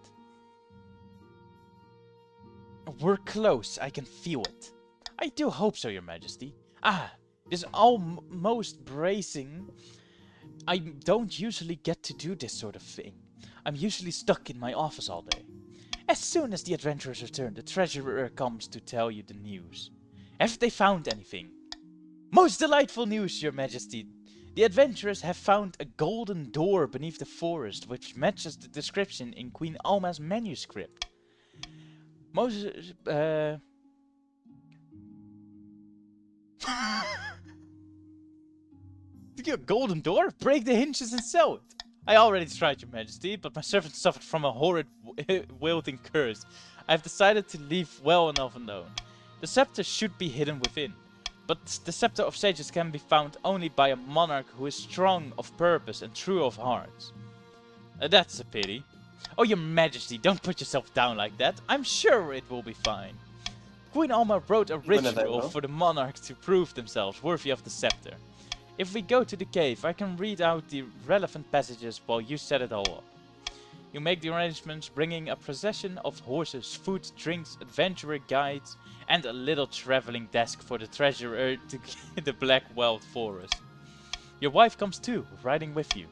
We're close, I can feel it. I do hope so, Your Majesty. This almost bracing. I don't usually get to do this sort of thing. I'm usually stuck in my office all day. As soon as the adventurers return, the treasurer comes to tell you the news. Have they found anything? Most delightful news, Your Majesty. The adventurers have found a golden door beneath the forest, which matches the description in Queen Alma's manuscript. A golden door? Break the hinges and sell it. I already tried, Your Majesty, but my servant suffered from a horrid wielding curse. I have decided to leave well enough alone. The scepter should be hidden within, but the Scepter of Sages can be found only by a monarch who is strong of purpose and true of heart. That's a pity. Oh, Your Majesty, don't put yourself down like that. I'm sure it will be fine. Queen Alma wrote a ritual for the monarchs to prove themselves worthy of the scepter. If we go to the cave, I can read out the relevant passages while you set it all up. You make the arrangements, bringing a procession of horses, food, drinks, adventurer guides, and a little traveling desk for the treasurer to the Blackweld Forest. Your wife comes too, riding with you.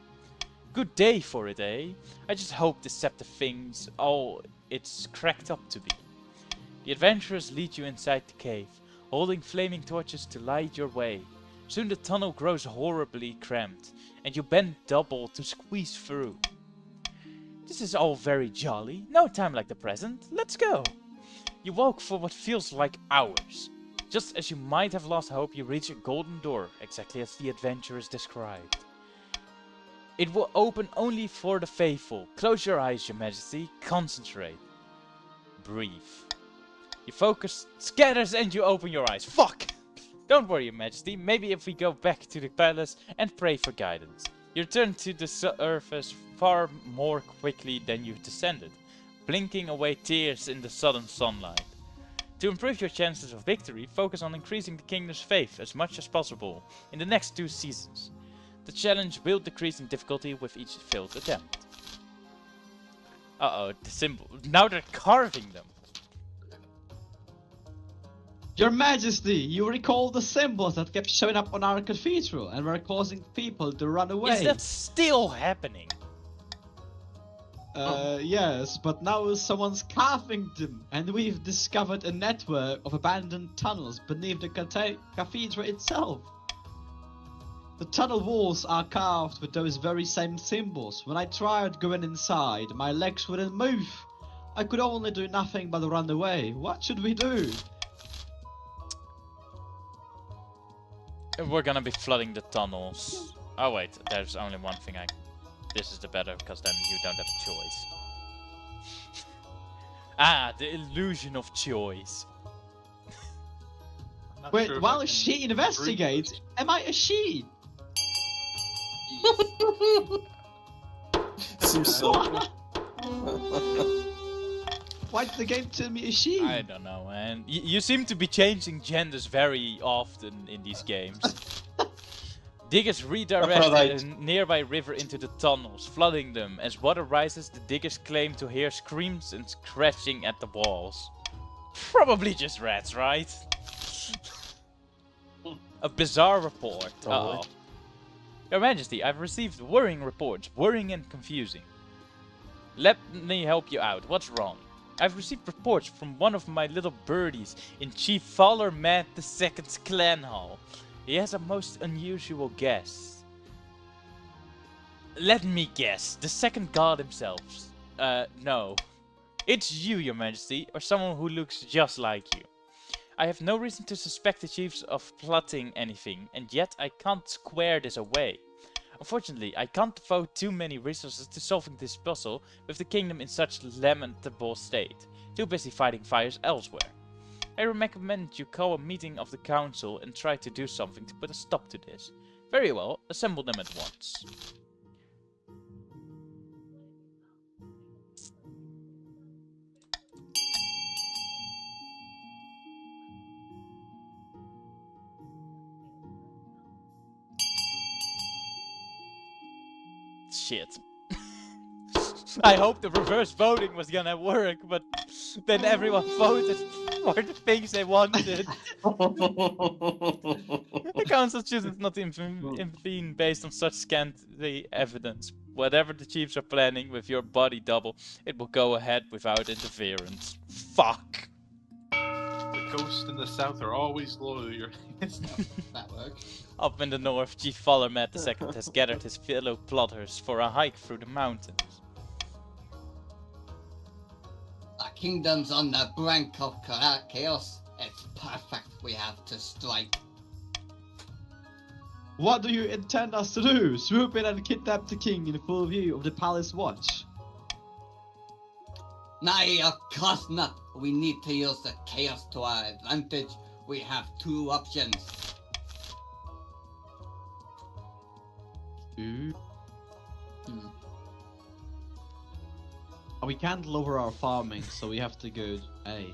Good day for it, eh? I just hope the scepter thing's all it's cracked up to be. The adventurers lead you inside the cave, holding flaming torches to light your way. Soon the tunnel grows horribly cramped, and you bend double to squeeze through. This is all very jolly. No time like the present. Let's go. You walk for what feels like hours. Just as you might have lost hope, you reach a golden door, exactly as the adventurers described. It will open only for the faithful. Close your eyes, Your Majesty. Concentrate. Breathe. You focus, scatters, and you open your eyes. Fuck! Don't worry, Your Majesty. Maybe if we go back to the palace and pray for guidance. You return to the surface far more quickly than you descended, blinking away tears in the sudden sunlight. To improve your chances of victory, focus on increasing the kingdom's faith as much as possible in the next 2 seasons. The challenge will decrease in difficulty with each failed attempt. Uh-oh, the symbol. Now they're carving them. Your Majesty, you recall the symbols that kept showing up on our cathedral and were causing people to run away. Is that still happening? Yes, but now someone's carving them, and we've discovered a network of abandoned tunnels beneath the cathedral itself. The tunnel walls are carved with those very same symbols. When I tried going inside, my legs wouldn't move. I could only do nothing but run away. What should we do? We're gonna be flooding the tunnels. Oh wait, there's only one thing This is the better, because then you don't have a choice. The illusion of choice. I'm not Wait, sure if while I can she investigates, agree am I a she? Seems so. Why did the game tell me a she? I don't know, man. You seem to be changing genders very often in these games. Diggers redirect a nearby river into the tunnels, flooding them. As water rises, the diggers claim to hear screams and scratching at the walls. Probably just rats, right? A bizarre report. Uh-oh. Your Majesty, I've received worrying reports. Worrying and confusing. Let me help you out. What's wrong? I've received reports from one of my little birdies in Chief Fowler Matt II's clan hall. He has a most unusual guess. Let me guess. The second god himself. No. It's you, Your Majesty, or someone who looks just like you. I have no reason to suspect the chiefs of plotting anything, and yet I can't square this away. Unfortunately, I can't devote too many resources to solving this puzzle with the kingdom in such lamentable state. Too busy fighting fires elsewhere. I recommend you call a meeting of the council and try to do something to put a stop to this. Very well, assemble them at once. Shit. I hope the reverse voting was gonna work, but then everyone voted for the things they wanted. The council chooses not to intervene based on such scanty evidence. Whatever the chiefs are planning with your body double, it will go ahead without interference. Fuck. the coast and the south are always loyal. That works. Up in the north, Chief Fowler Matt II has gathered his fellow plotters for a hike through the mountains. The kingdom's on the brink of chaos. It's perfect we have to strike. What do you intend us to do? Swoop in and kidnap the king in full view of the palace watch? Nay, of course not. We need to use the chaos to our advantage. We have two options. Ooh. We can't lower our farming, so we have to go A.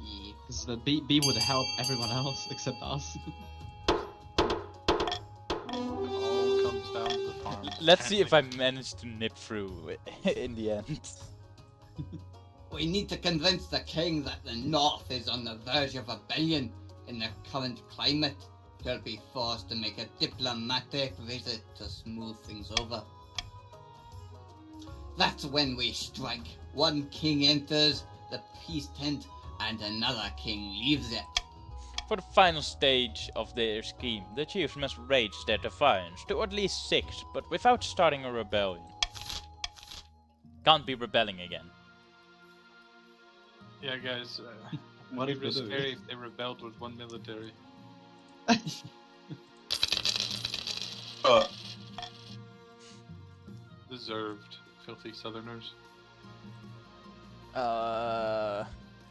Yeah. Because the B would help everyone else except us. It all comes down to the farm. Let's see if I manage to nip through in the end. We need to convince the king that the north is on the verge of rebellion. In the current climate, he'll be forced to make a diplomatic visit to smooth things over. That's when we strike. One king enters the peace tent and another king leaves it. For the final stage of their scheme, the chiefs must rage their defiance to at least 6, but without starting a rebellion. Can't be rebelling again. Yeah, guys. What It'd be if we do? scary if they rebelled with one military. Deserved, filthy southerners.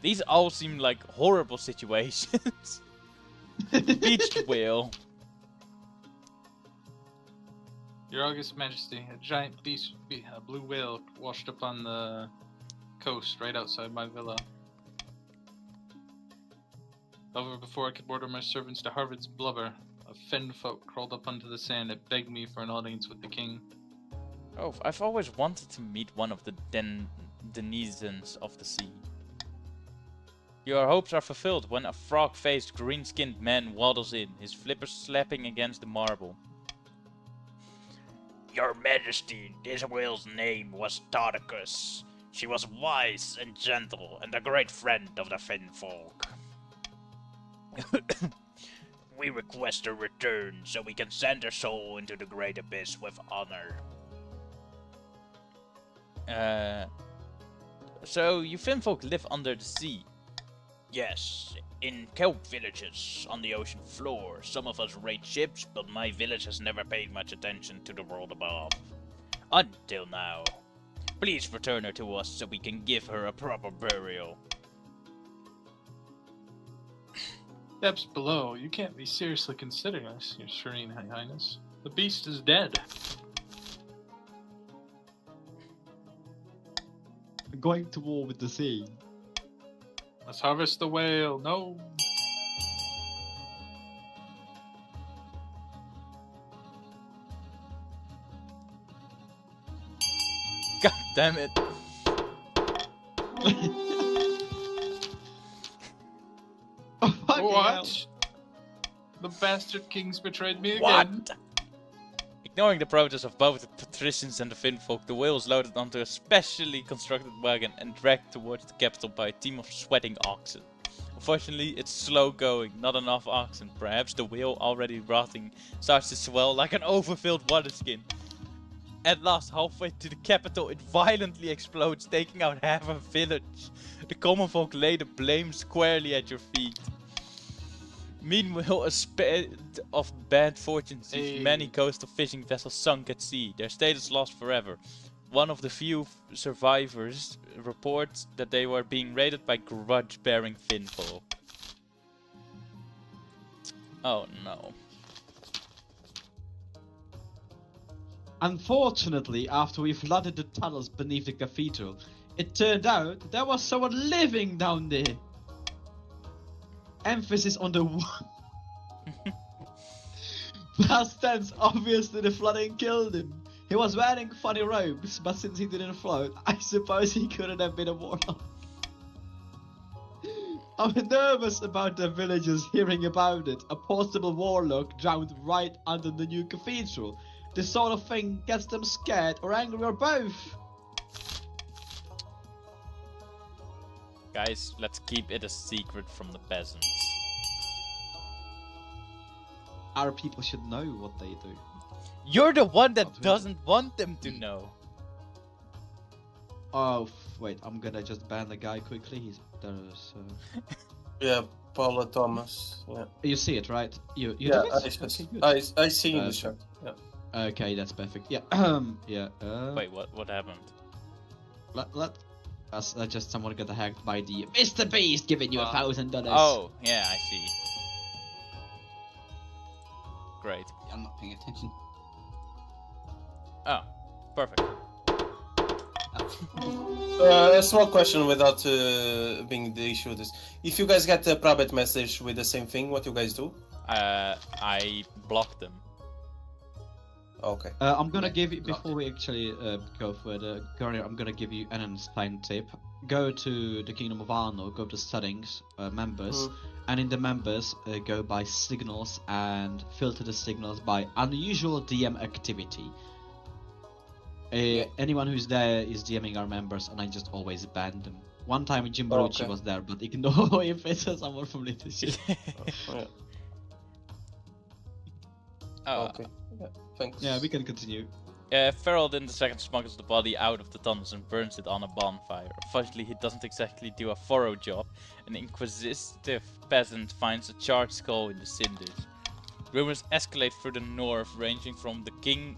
These all seem like horrible situations. Beached whale. Your August Majesty, a giant a blue whale washed up on the coast right outside my villa. However, before I could order my servants to harvest blubber, a fen folk crawled up onto the sand and begged me for an audience with the king. Oh, I've always wanted to meet one of the denizens of the sea. Your hopes are fulfilled when a frog-faced, green-skinned man waddles in, his flippers slapping against the marble. Your Majesty, this whale's name was Tarkus. She was wise and gentle, and a great friend of the Finn folk. We request her return, so we can send her soul into the great abyss with honor. So you Finn folk live under the sea? Yes, in kelp villages on the ocean floor. Some of us raid ships, but my village has never paid much attention to the world above. Until now. Please return her to us so we can give her a proper burial. Depths below, you can't be seriously considering us, Your Serene Highness. The beast is dead. Going to war with the sea. Let's harvest the whale. No. God damn it. Oh, fucking hell. What? The bastard kings betrayed me again. What? Ignoring the protest of both the patricians and the Finn folk, the whale was loaded onto a specially constructed wagon and dragged towards the capital by a team of sweating oxen. Unfortunately, it's slow going, not enough oxen. Perhaps the whale, already rotting, starts to swell like an overfilled water skin. At last, halfway to the capital, it violently explodes, taking out half a village. The common folk lay the blame squarely at your feet. Meanwhile, a spate of bad fortune sees many coastal fishing vessels sunk at sea, their status lost forever. One of the few survivors reports that they were being raided by grudge-bearing Finn folk. Oh no. Unfortunately, after we flooded the tunnels beneath the cathedral, it turned out there was someone living down there. Emphasis on the past tense. Obviously the flooding killed him. He was wearing funny robes, but since he didn't float, I suppose he couldn't have been a warlock. I'm nervous about the villagers hearing about it. A possible warlock drowned right under the new cathedral. This sort of thing gets them scared or angry or both. Guys, let's keep it a secret from the peasants. Our people should know what they do. You're the one that doesn't want them to know. Oh, wait, I'm gonna just ban the guy quickly. He's there, so... Yeah, Paula Thomas. Yeah, You see it, right? You yeah, do it? Okay, good. I see in the chat. Yeah. Okay, that's perfect. Yeah, yeah. Wait, what happened? Just someone got hacked by the Mr. Beast giving you $1,000. Oh, yeah, I see. Great. I'm not paying attention. Oh, perfect. A small question without being the issue with this. If you guys get a private message with the same thing, what you guys do? I blocked them. Okay. I'm gonna give you, before we actually go further, Garnier, I'm gonna give you an unsigned tip. Go to the Kingdom of Arno, go to settings, members, and in the members, go by signals and filter the signals by unusual DM activity. Anyone who's there is DMing our members, and I just always ban them. One time Jim Barucci was there, but ignore if it's someone from leadership. Okay. Yeah, thanks. Yeah, we can continue. Ferald in the second smuggles the body out of the tunnels and burns it on a bonfire. Unfortunately, he doesn't exactly do a thorough job. An inquisitive peasant finds a charred skull in the cinders. Rumors escalate through the north, ranging from the king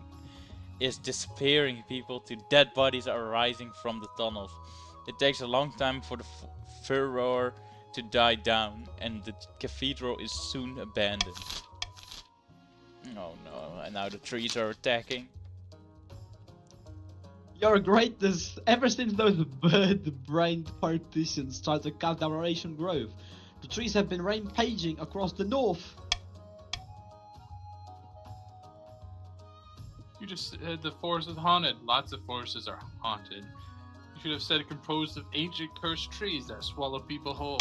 is disappearing people to dead bodies are rising from the tunnels. It takes a long time for the furor to die down, and the cathedral is soon abandoned. Oh no, and now the trees are attacking. Your greatness, ever since those bird-brained partitions tried to cut our Asian growth, the trees have been rampaging across the north. You just said the forest is haunted. Lots of forests are haunted. You should have said composed of ancient cursed trees that swallow people whole.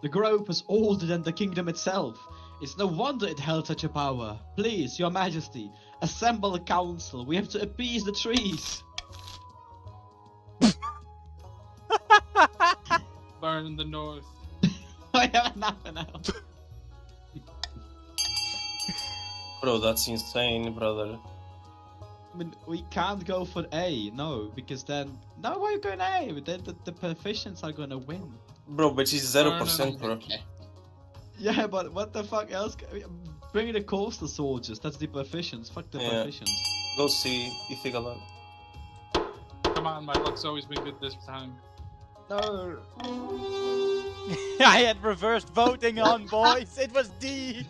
The grove was older than the kingdom itself. It's no wonder it held such a power. Please, your majesty, assemble a council. We have to appease the trees. Burn in the north. I have enough now. Bro, that's insane, brother. I mean, we can't go for A, no, because then... No, why are you going A? Then the proficients are gonna win. Bro, but she's 0%, bro. Okay. Yeah, but what the fuck else? Bring the coastal soldiers, that's the proficients. Fuck the Yeah. proficients. Go see if you got that. Come on, my luck's always been good this time. No. I had reversed voting on, boys. It was D.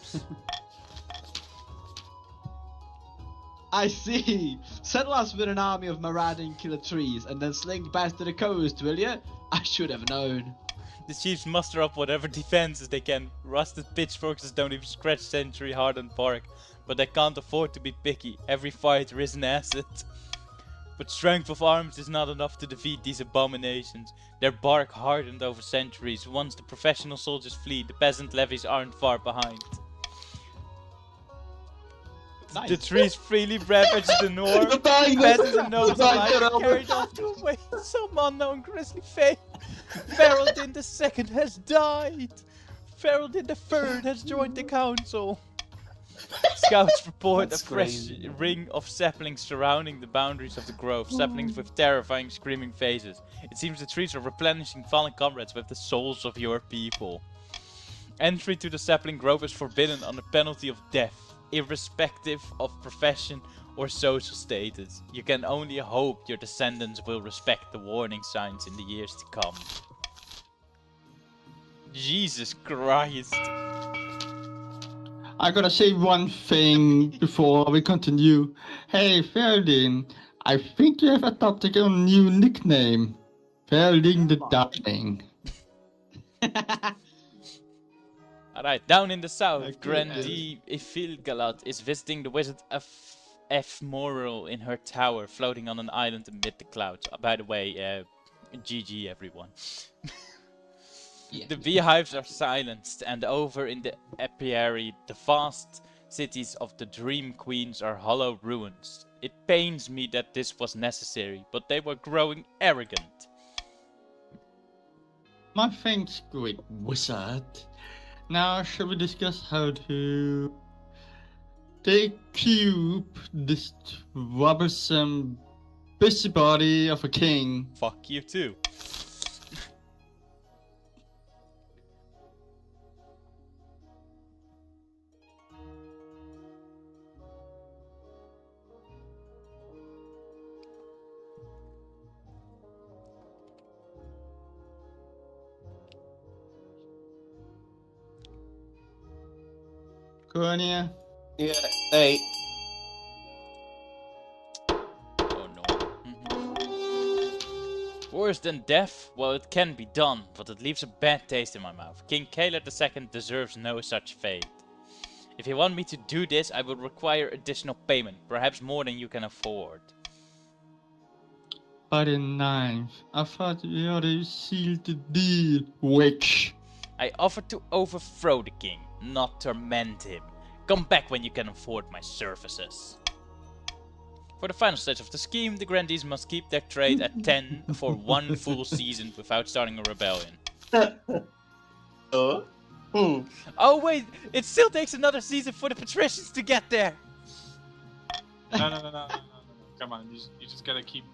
I see. Settle us with an army of marauding killer trees and then slink back to the coast, will ya? I should have known. The chiefs muster up whatever defenses they can. Rusted pitchforks don't even scratch century-hardened bark, but they can't afford to be picky. Every fighter is an asset. But strength of arms is not enough to defeat these abominations. Their bark hardened over centuries. Once the professional soldiers flee, the peasant levies aren't far behind. Nice. The trees freely ravage the north. Peasants and nobles alike are carried off to await some unknown grisly fate. Feraldin II has died. Feraldin III has joined the council. Scouts report That's a fresh crazy. ring of saplings surrounding the boundaries of the grove. Saplings with terrifying screaming faces. It seems the trees are replenishing fallen comrades with the souls of your people. Entry to the sapling grove is forbidden under penalty of death, irrespective of profession or social status. You can only hope your descendants will respect the warning signs in the years to come. Jesus Christ. I gotta say one thing before we continue. Hey, Ferdin, I think you have adopted a new nickname. Ferdin the Darling. Alright, down in the south, Okay, Grandee Ifilgalat is visiting the wizard F. Moral in her tower, floating on an island amid the clouds. By the way, GG everyone. Yeah. The beehives are silenced, and over in the apiary, the vast cities of the Dream Queens are hollow ruins. It pains me that this was necessary, but they were growing arrogant. My thanks, great wizard. Now, shall we discuss how to decube this troublesome busybody of a king? Fuck you too. Cornea? Yeah, hey. Oh no. Worse than death? Well, it can be done, but it leaves a bad taste in my mouth. King Caleb II deserves no such fate. If you want me to do this, I will require additional payment, perhaps more than you can afford. By the ninth, I thought we already sealed the deal, witch. I offer to overthrow the king, not torment him. Come back when you can afford my services. For the final stage of the scheme, the grandees must keep their trade at 10 for one full season without starting a rebellion. Oh? Oh wait, it still takes another season for the patricians to get there! No. Come on, you just gotta keep.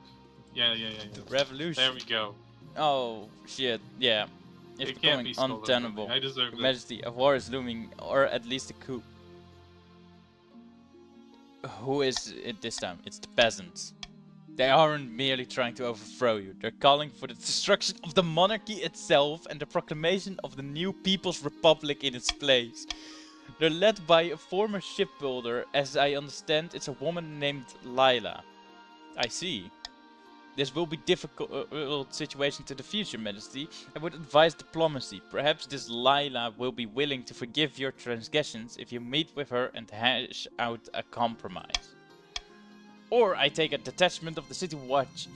Yeah. The revolution. There we go. Oh shit, yeah. It's It can't becoming be stolen from me. untenable. I deserve Your this. Majesty, a war is looming, or at least a coup. Who is it this time? It's the peasants. They aren't merely trying to overthrow you, they're calling for the destruction of the monarchy itself and the proclamation of the new People's Republic in its place. They're led by a former shipbuilder, as I understand it's a woman named Lila. I see. This will be difficult situation to the future, Majesty. I would advise diplomacy. Perhaps this Lila will be willing to forgive your transgressions if you meet with her and hash out a compromise. Or I take a detachment of the City Watch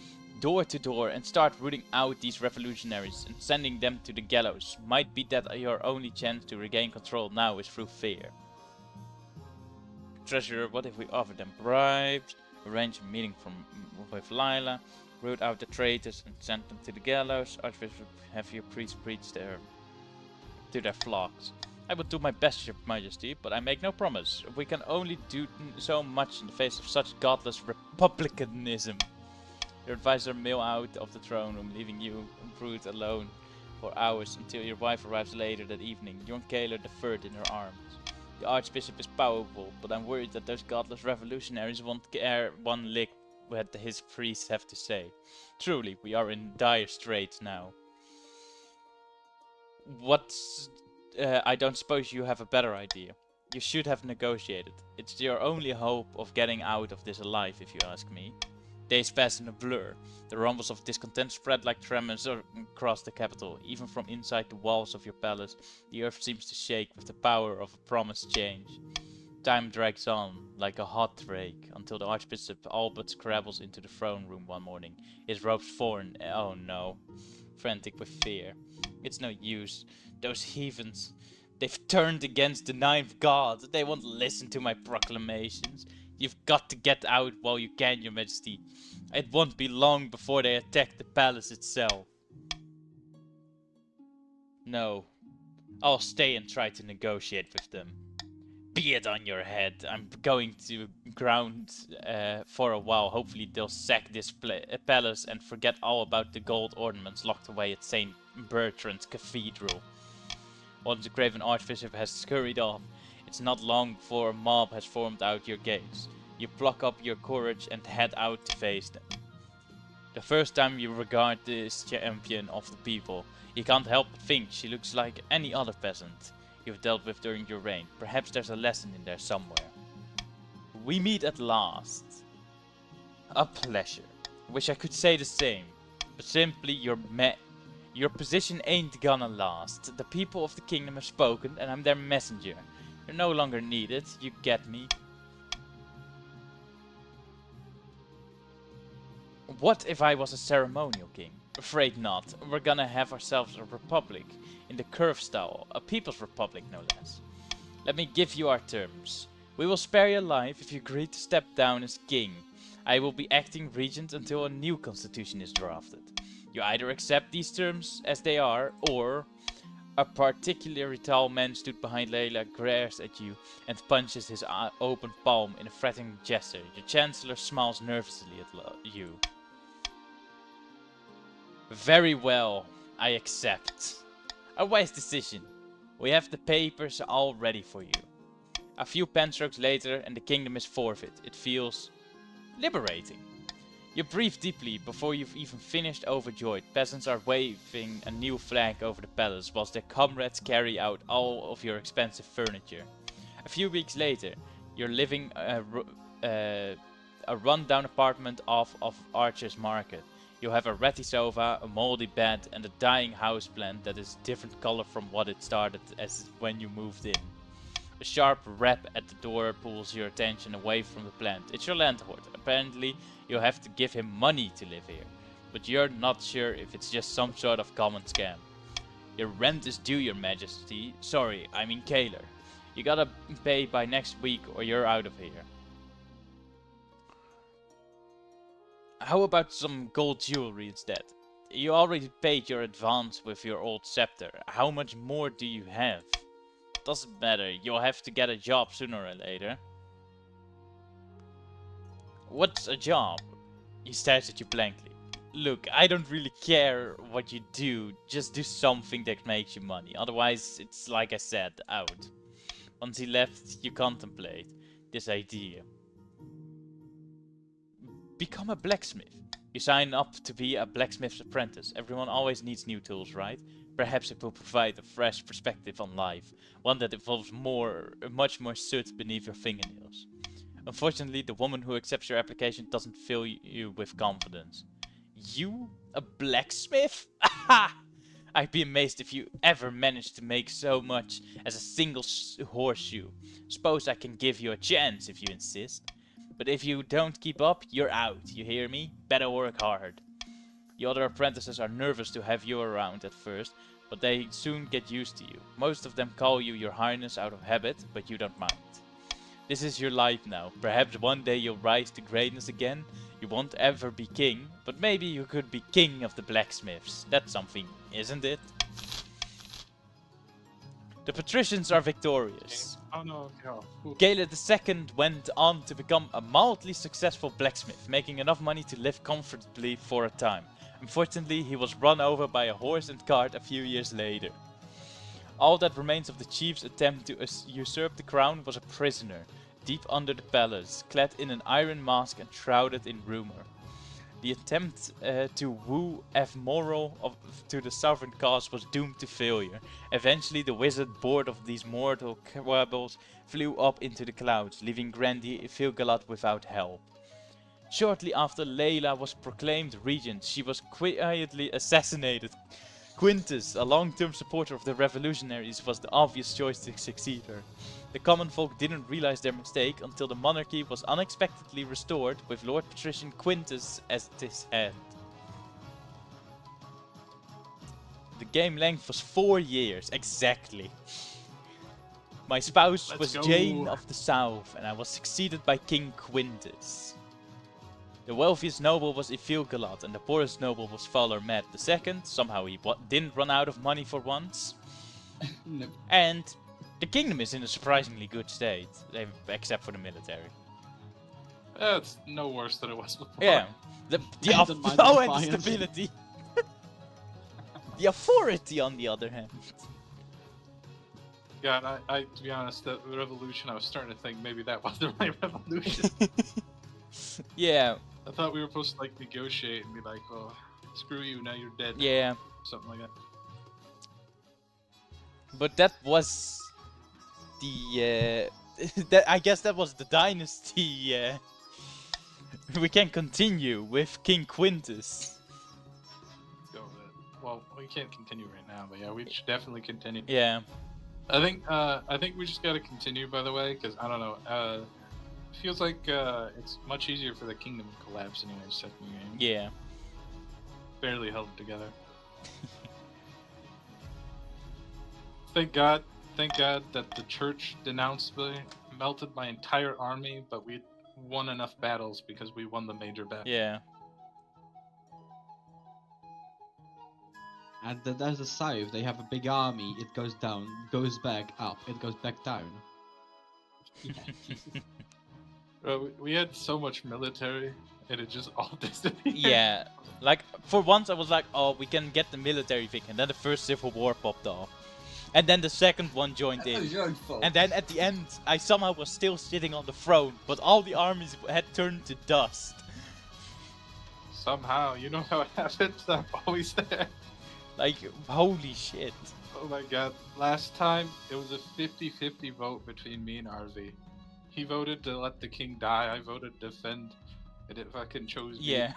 door to door and start rooting out these revolutionaries and sending them to the gallows. Might be that your only chance to regain control now is through fear. Treasurer, what if we offer them bribes, arrange a meeting with Lila, root out the traitors and send them to the gallows? Archbishop, have your priests preach to their flocks. I will do my best, Your Majesty, but I make no promise. We can only do so much in the face of such godless republicanism. Your advisor mail out of the throne room, leaving you brood alone for hours until your wife arrives later that evening, young Kaler the third in her arms. The Archbishop is powerful, but I'm worried that those godless revolutionaries won't care one lick what his priests have to say. Truly, we are in dire straits now. I don't suppose you have a better idea. You should have negotiated. It's your only hope of getting out of this alive, if you ask me. Days pass in a blur. The rumbles of discontent spread like tremors across the capital. Even from inside the walls of your palace, the earth seems to shake with the power of a promised change. Time drags on, like a hot rake, until the Archbishop all but scrabbles into the throne room one morning, his robes torn, oh no, frantic with fear. It's no use. Those heathens, they've turned against the ninth god. They won't listen to my proclamations. You've got to get out while you can, Your Majesty. It won't be long before they attack the palace itself. No, I'll stay and try to negotiate with them. Be it on your head. I'm going to ground for a while. Hopefully they'll sack this palace and forget all about the gold ornaments locked away at St. Bertrand's Cathedral. Once the Craven Archbishop has scurried off, it's not long before a mob has formed out your gates. You pluck up your courage and head out to face them. The first time you regard this champion of the people, you can't help but think she looks like any other peasant you've dealt with during your reign. Perhaps there's a lesson in there somewhere. We meet at last. A pleasure. Wish I could say the same, but simply your position ain't gonna last. The people of the kingdom have spoken and I'm their messenger. You're no longer needed, you get me. What if I was a ceremonial king? Afraid not. We're gonna have ourselves a republic. In the curve style. A people's republic, no less. Let me give you our terms. We will spare your life if you agree to step down as king. I will be acting regent until a new constitution is drafted. You either accept these terms as they are, or... A particularly tall man stood behind Layla, glares at you, and punches his open palm in a threatening gesture. Your Chancellor smiles nervously at you. Very well, I accept. A wise decision. We have the papers all ready for you. A few pen strokes later and the kingdom is forfeit. It feels liberating. You breathe deeply before you've even finished overjoyed. Peasants are waving a new flag over the palace whilst their comrades carry out all of your expensive furniture. A few weeks later, you're living a run-down apartment off of Archer's Market. You have a ratty sofa, a moldy bed and a dying houseplant that is a different color from what it started as when you moved in. A sharp rap at the door pulls your attention away from the plant. It's your landlord. Apparently, you have to give him money to live here, but you're not sure if it's just some sort of common scam. Your rent is due, Your Majesty. Sorry, I mean Kaler. You gotta pay by next week or you're out of here. How about some gold jewelry instead? You already paid your advance with your old scepter. How much more do you have? Doesn't matter, you'll have to get a job sooner or later. What's a job? He stares at you blankly. Look, I don't really care what you do, just do something that makes you money. Otherwise, it's like I said, out. Once he left, you contemplate this idea. Become a blacksmith. You sign up to be a blacksmith's apprentice. Everyone always needs new tools, right? Perhaps it will provide a fresh perspective on life, one that involves much more soot beneath your fingernails. Unfortunately, the woman who accepts your application doesn't fill you with confidence. You? A blacksmith? Aha! I'd be amazed if you ever managed to make so much as a single horseshoe. Suppose I can give you a chance if you insist. But if you don't keep up, you're out, you hear me? Better work hard. The other apprentices are nervous to have you around at first, but they soon get used to you. Most of them call you your highness out of habit, but you don't mind. This is your life now. Perhaps one day you'll rise to greatness again. You won't ever be king, but maybe you could be king of the blacksmiths. That's something, isn't it? The patricians are victorious. Oh no, Galen II went on to become a mildly successful blacksmith, making enough money to live comfortably for a time. Unfortunately, he was run over by a horse and cart a few years later. All that remains of the chief's attempt to usurp the crown was a prisoner, deep under the palace, clad in an iron mask and shrouded in rumor. The attempt to woo Evmoral to the southern cause was doomed to failure. Eventually, the wizard, bored of these mortal quabbles, flew up into the clouds, leaving Grandi Filgalad without help. Shortly after Layla was proclaimed regent, she was quietly assassinated. Quintus, a long-term supporter of the revolutionaries, was the obvious choice to succeed her. The common folk didn't realize their mistake until the monarchy was unexpectedly restored with Lord Patrician Quintus as its head. The game length was 4 years, exactly. My spouse was Jane of the South, and I was succeeded by King Quintus. The wealthiest noble was Ifilgalad, and the poorest noble was Valar Med II. Somehow he didn't run out of money for once. No. And the kingdom is in a surprisingly good state, except for the military. It's no worse than it was before. Yeah, the and the stability. The authority, on the other hand. God, I to be honest, the revolution, I was starting to think maybe that wasn't my revolution. Yeah. I thought we were supposed to like negotiate and be like, "Oh, screw you, now you're dead." Yeah. Something like that. But that was the I guess that was the dynasty. We can continue with King Quintus. Let's go with it. Well, we can't continue right now, but yeah, we should definitely continue. Yeah. I think we just gotta continue. By the way, because I don't know. Feels like it's much easier for the kingdom to collapse anyway. Second game. Yeah. Barely held together. Thank God that the church denounced me, melted my entire army, but we won enough battles because we won the major battle. Yeah. And then there's the south, they have a big army, it goes down, goes back up, it goes back down. We had so much military, and it just all disappeared. Yeah. Like, for once I was like, oh, we can get the military thing, and then the first civil war popped off. And then the second one joined in. And then at the end, I somehow was still sitting on the throne, but all the armies had turned to dust. Somehow, you know how it happens? I'm always there. Like, holy shit. Oh my god. Last time, it was a 50-50 vote between me and RV. He voted to let the king die, I voted to defend, and it fucking chose me. Yeah.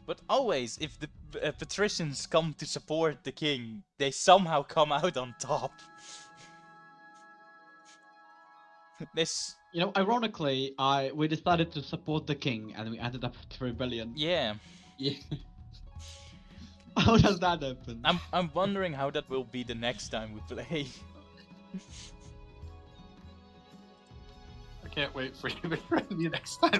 But always, if the patricians come to support the king, they somehow come out on top. This... You know, ironically, we decided to support the king, and we ended up with rebellion. Yeah. Yeah. How does that happen? I'm wondering how that will be the next time we play. I can't wait for you to friend me next time.